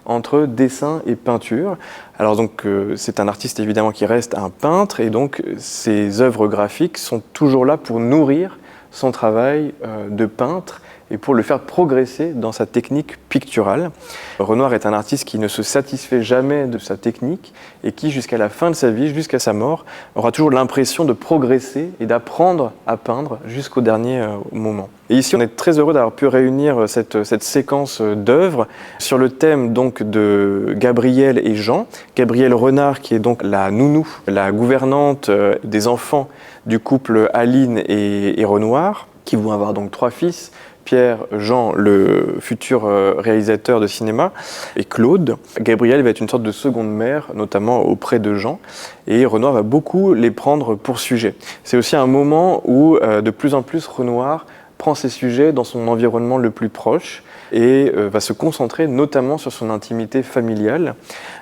entre dessin et peinture. Alors donc c'est un artiste évidemment qui reste un peintre et donc ses œuvres graphiques sont toujours là pour nourrir son travail de peintre et pour le faire progresser dans sa technique picturale. Renoir est un artiste qui ne se satisfait jamais de sa technique et qui, jusqu'à la fin de sa vie, jusqu'à sa mort, aura toujours l'impression de progresser et d'apprendre à peindre jusqu'au dernier moment. Et ici, on est très heureux d'avoir pu réunir cette séquence d'œuvres sur le thème donc de Gabrielle et Jean. Gabrielle Renard, qui est donc la nounou, la gouvernante des enfants du couple Aline et Renoir, qui vont avoir donc 3 fils, Pierre, Jean, le futur réalisateur de cinéma, et Claude. Gabrielle va être une sorte de seconde mère, notamment auprès de Jean, et Renoir va beaucoup les prendre pour sujet. C'est aussi un moment où de plus en plus Renoir prend ses sujets dans son environnement le plus proche et va se concentrer notamment sur son intimité familiale.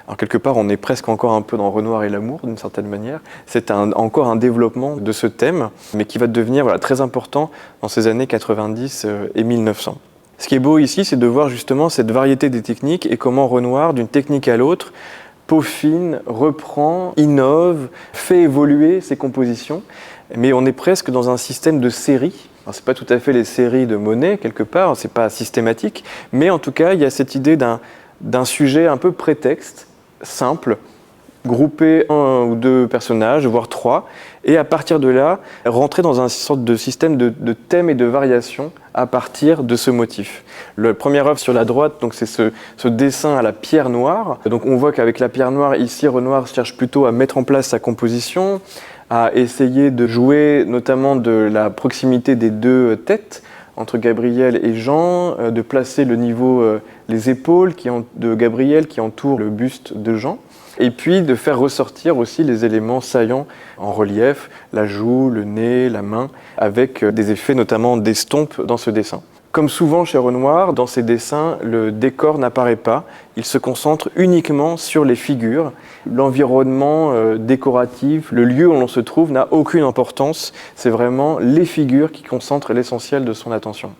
Alors quelque part, on est presque encore un peu dans Renoir et l'amour, d'une certaine manière. C'est encore un développement de ce thème, mais qui va devenir très important dans ces années 90 et 1900. Ce qui est beau ici, c'est de voir justement cette variété des techniques et comment Renoir, d'une technique à l'autre, peaufine, reprend, innove, fait évoluer ses compositions. Mais on est presque dans un système de série. Ce n'est pas tout à fait les séries de Monet, quelque part, ce n'est pas systématique, mais en tout cas, il y a cette idée d'un sujet un peu prétexte, simple, grouper 1 ou 2 personnages, voire 3, et à partir de là, rentrer dans un sorte de système de thèmes et de variations à partir de ce motif. La première œuvre sur la droite, donc c'est ce dessin à la pierre noire. Donc on voit qu'avec la pierre noire, ici, Renoir cherche plutôt à mettre en place sa composition, à essayer de jouer notamment de la proximité des 2 têtes, entre Gabrielle et Jean, de placer le niveau, les épaules de Gabrielle qui entourent le buste de Jean, et puis de faire ressortir aussi les éléments saillants en relief, la joue, le nez, la main, avec des effets notamment d'estompes dans ce dessin. Comme souvent chez Renoir, dans ses dessins, le décor n'apparaît pas, il se concentre uniquement sur les figures. L'environnement décoratif, le lieu où l'on se trouve n'a aucune importance, c'est vraiment les figures qui concentrent l'essentiel de son attention.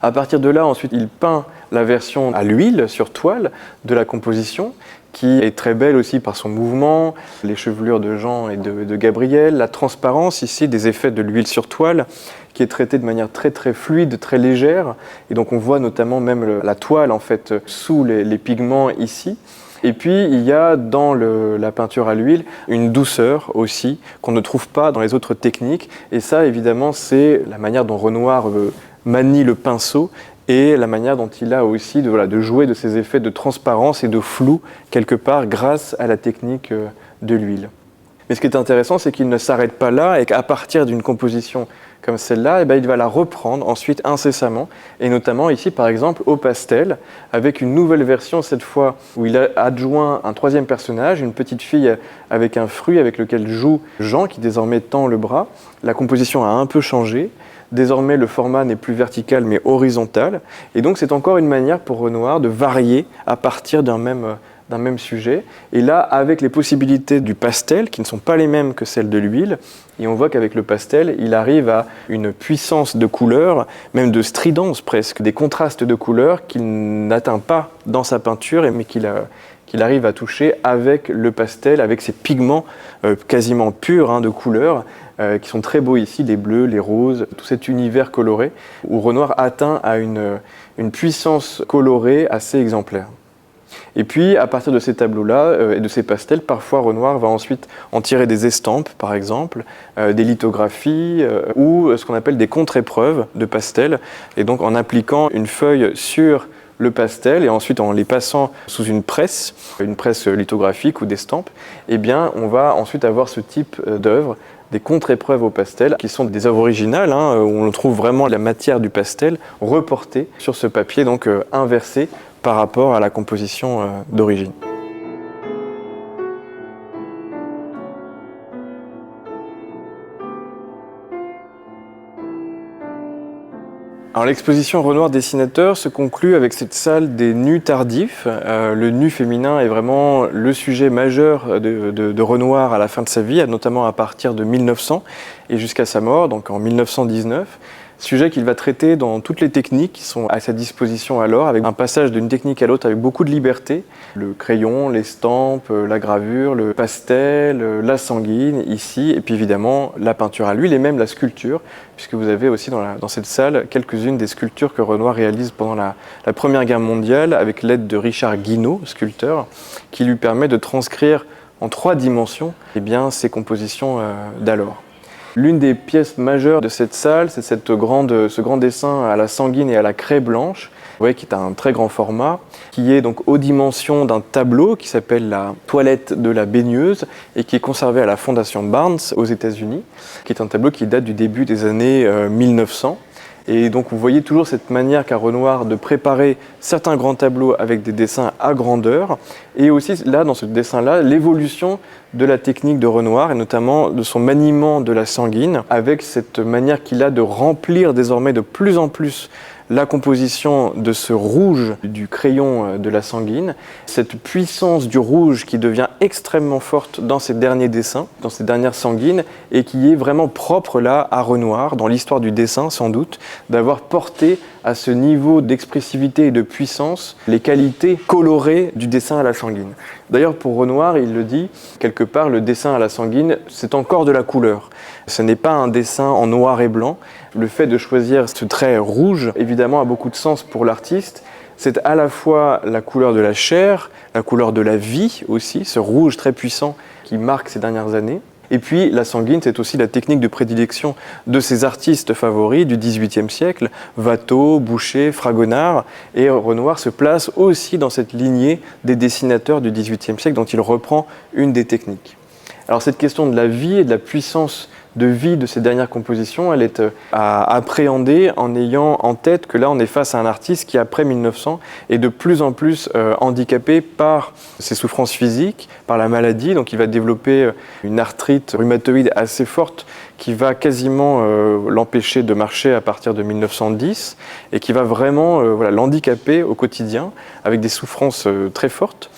À partir de là, ensuite, il peint la version à l'huile, sur toile, de la composition, qui est très belle aussi par son mouvement, les chevelures de Jean et de Gabrielle, la transparence ici des effets de l'huile sur toile, qui est traitée de manière très très fluide, très légère. Et donc on voit notamment même la toile en fait sous les pigments ici. Et puis il y a dans la peinture à l'huile une douceur aussi qu'on ne trouve pas dans les autres techniques. Et ça évidemment c'est la manière dont Renoir manie le pinceau et la manière dont il a aussi de jouer de ces effets de transparence et de flou quelque part grâce à la technique de l'huile. Mais ce qui est intéressant, c'est qu'il ne s'arrête pas là et qu'à partir d'une composition comme celle-là, il va la reprendre ensuite incessamment, et notamment ici par exemple au pastel, avec une nouvelle version cette fois où il a adjoint un 3e personnage, une petite fille avec un fruit avec lequel joue Jean qui désormais tend le bras. La composition a un peu changé. Désormais, le format n'est plus vertical mais horizontal. Et donc, c'est encore une manière pour Renoir de varier à partir d'un même sujet. Et là, avec les possibilités du pastel, qui ne sont pas les mêmes que celles de l'huile, et on voit qu'avec le pastel, il arrive à une puissance de couleur, même de stridence presque, des contrastes de couleurs qu'il n'atteint pas dans sa peinture, mais qu'il arrive à toucher avec le pastel, avec ces pigments quasiment purs de couleurs, qui sont très beaux ici, les bleus, les roses, tout cet univers coloré, où Renoir atteint à une puissance colorée assez exemplaire. Et puis, à partir de ces tableaux-là et de ces pastels, parfois Renoir va ensuite en tirer des estampes, par exemple, des lithographies ou ce qu'on appelle des contre-épreuves de pastels, et donc en appliquant une feuille sur le pastel et ensuite en les passant sous une presse lithographique ou d'estampes, on va ensuite avoir ce type d'œuvre, des contre-épreuves au pastel, qui sont des œuvres originales, où on trouve vraiment la matière du pastel reportée sur ce papier, donc inversé par rapport à la composition d'origine. Alors l'exposition Renoir dessinateur se conclut avec cette salle des nus tardifs. Le nu féminin est vraiment le sujet majeur de Renoir à la fin de sa vie, notamment à partir de 1900 et jusqu'à sa mort, donc en 1919. Sujet qu'il va traiter dans toutes les techniques qui sont à sa disposition alors, avec un passage d'une technique à l'autre avec beaucoup de liberté. Le crayon, l'estampe, la gravure, le pastel, la sanguine ici, et puis évidemment la peinture à l'huile et même la sculpture, puisque vous avez aussi dans cette salle quelques-unes des sculptures que Renoir réalise pendant la Première Guerre mondiale avec l'aide de Richard Guinaud, sculpteur, qui lui permet de transcrire en 3 dimensions ses compositions d'alors. L'une des pièces majeures de cette salle, c'est ce grand dessin à la sanguine et à la craie blanche, vous voyez, qui est un très grand format, qui est donc aux dimensions d'un tableau qui s'appelle la toilette de la baigneuse et qui est conservé à la Fondation Barnes aux États-Unis, qui est un tableau qui date du début des années 1900. Et donc vous voyez toujours cette manière qu'a Renoir de préparer certains grands tableaux avec des dessins à grandeur, et aussi là, dans ce dessin-là, l'évolution de la technique de Renoir, et notamment de son maniement de la sanguine, avec cette manière qu'il a de remplir désormais de plus en plus la composition de ce rouge du crayon de la sanguine, cette puissance du rouge qui devient extrêmement forte dans ces derniers dessins, dans ces dernières sanguines, et qui est vraiment propre là à Renoir, dans l'histoire du dessin sans doute, d'avoir porté à ce niveau d'expressivité et de puissance les qualités colorées du dessin à la sanguine. D'ailleurs, pour Renoir, il le dit, quelque part, le dessin à la sanguine, c'est encore de la couleur. Ce n'est pas un dessin en noir et blanc. Le fait de choisir ce trait rouge, évidemment, a beaucoup de sens pour l'artiste. C'est à la fois la couleur de la chair, la couleur de la vie aussi, ce rouge très puissant qui marque ces dernières années. Et puis la sanguine, c'est aussi la technique de prédilection de ses artistes favoris du XVIIIe siècle, Watteau, Boucher, Fragonard, et Renoir se place aussi dans cette lignée des dessinateurs du XVIIIe siècle dont il reprend une des techniques. Alors cette question de la vie et de la puissance de vie de ces dernières compositions, elle est à appréhender en ayant en tête que là on est face à un artiste qui après 1900 est de plus en plus handicapé par ses souffrances physiques, par la maladie, donc il va développer une arthrite rhumatoïde assez forte qui va quasiment l'empêcher de marcher à partir de 1910 et qui va vraiment l'handicaper au quotidien avec des souffrances très fortes.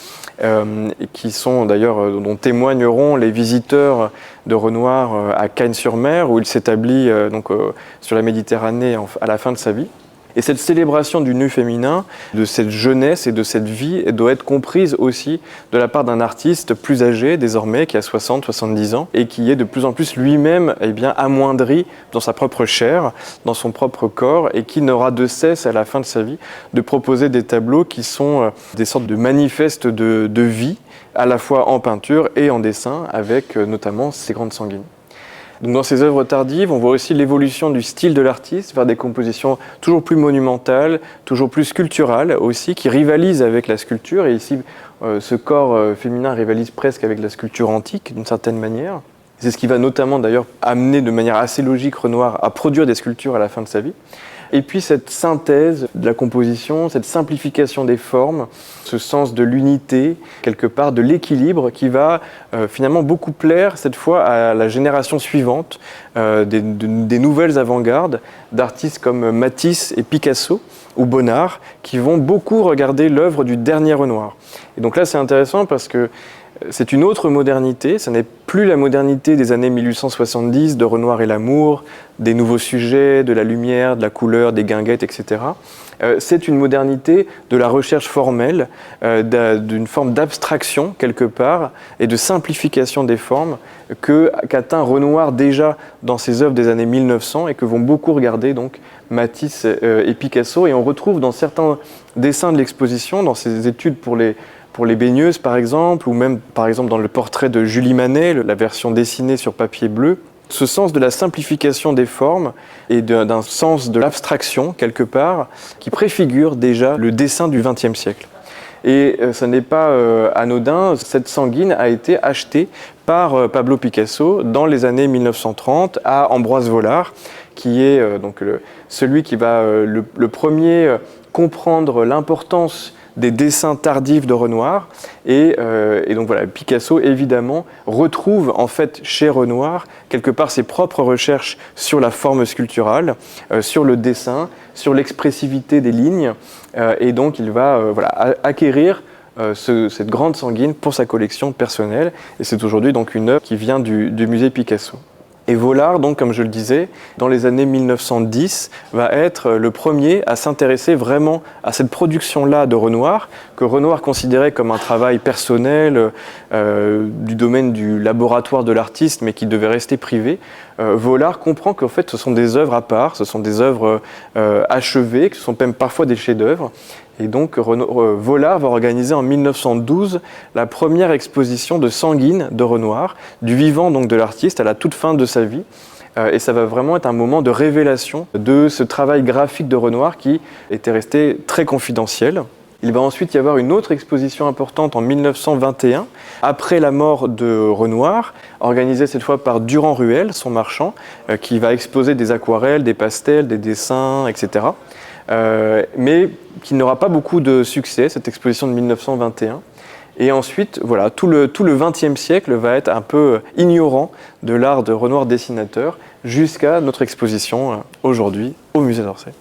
Qui sont d'ailleurs dont témoigneront les visiteurs de Renoir à Cagnes-sur-Mer où il s'établit sur la Méditerranée à la fin de sa vie. Et cette célébration du nu féminin, de cette jeunesse et de cette vie doit être comprise aussi de la part d'un artiste plus âgé désormais, qui a 60-70 ans, et qui est de plus en plus lui-même amoindri dans sa propre chair, dans son propre corps, et qui n'aura de cesse à la fin de sa vie de proposer des tableaux qui sont des sortes de manifestes de vie, à la fois en peinture et en dessin, avec notamment ces grandes sanguines. Donc dans ces œuvres tardives, on voit aussi l'évolution du style de l'artiste vers des compositions toujours plus monumentales, toujours plus sculpturales aussi, qui rivalisent avec la sculpture. Et ici, ce corps féminin rivalise presque avec la sculpture antique, d'une certaine manière. C'est ce qui va notamment d'ailleurs amener de manière assez logique Renoir à produire des sculptures à la fin de sa vie. Et puis cette synthèse de la composition, cette simplification des formes, ce sens de l'unité, quelque part de l'équilibre qui va finalement beaucoup plaire cette fois à la génération suivante des nouvelles avant-gardes d'artistes comme Matisse et Picasso ou Bonnard qui vont beaucoup regarder l'œuvre du dernier Renoir. Et donc là c'est intéressant parce que c'est une autre modernité, ce n'est plus la modernité des années 1870 de Renoir et l'amour, des nouveaux sujets, de la lumière, de la couleur, des guinguettes, etc. C'est une modernité de la recherche formelle, d'une forme d'abstraction quelque part et de simplification des formes qu'atteint Renoir déjà dans ses œuvres des années 1900 et que vont beaucoup regarder donc Matisse et Picasso. Et on retrouve dans certains dessins de l'exposition, dans ses études pour les baigneuses par exemple, ou même par exemple dans le portrait de Julie Manet, la version dessinée sur papier bleu, ce sens de la simplification des formes et d'un sens de l'abstraction quelque part qui préfigure déjà le dessin du XXe siècle. Et ce n'est pas anodin, cette sanguine a été achetée par Pablo Picasso dans les années 1930 à Ambroise Vollard, qui est celui qui va le premier comprendre l'importance des dessins tardifs de Renoir et donc voilà, Picasso évidemment retrouve en fait chez Renoir quelque part ses propres recherches sur la forme sculpturale, sur le dessin, sur l'expressivité des lignes et donc il va acquérir cette grande sanguine pour sa collection personnelle et c'est aujourd'hui donc une œuvre qui vient du musée Picasso. Et Vollard, donc, comme je le disais, dans les années 1910, va être le premier à s'intéresser vraiment à cette production-là de Renoir, que Renoir considérait comme un travail personnel du domaine du laboratoire de l'artiste, mais qui devait rester privé. Vollard comprend qu'en fait, ce sont des œuvres à part, ce sont des œuvres achevées, que ce sont même parfois des chefs-d'œuvre. Et donc, Vollard va organiser en 1912 la première exposition de sanguine de Renoir, du vivant donc de l'artiste à la toute fin de sa vie. Et ça va vraiment être un moment de révélation de ce travail graphique de Renoir qui était resté très confidentiel. Il va ensuite y avoir une autre exposition importante en 1921, après la mort de Renoir, organisée cette fois par Durand-Ruel, son marchand, qui va exposer des aquarelles, des pastels, des dessins, etc. Mais qui n'aura pas beaucoup de succès, cette exposition de 1921. Et ensuite, voilà, tout le XXe siècle va être un peu ignorant de l'art de Renoir dessinateur jusqu'à notre exposition aujourd'hui au Musée d'Orsay.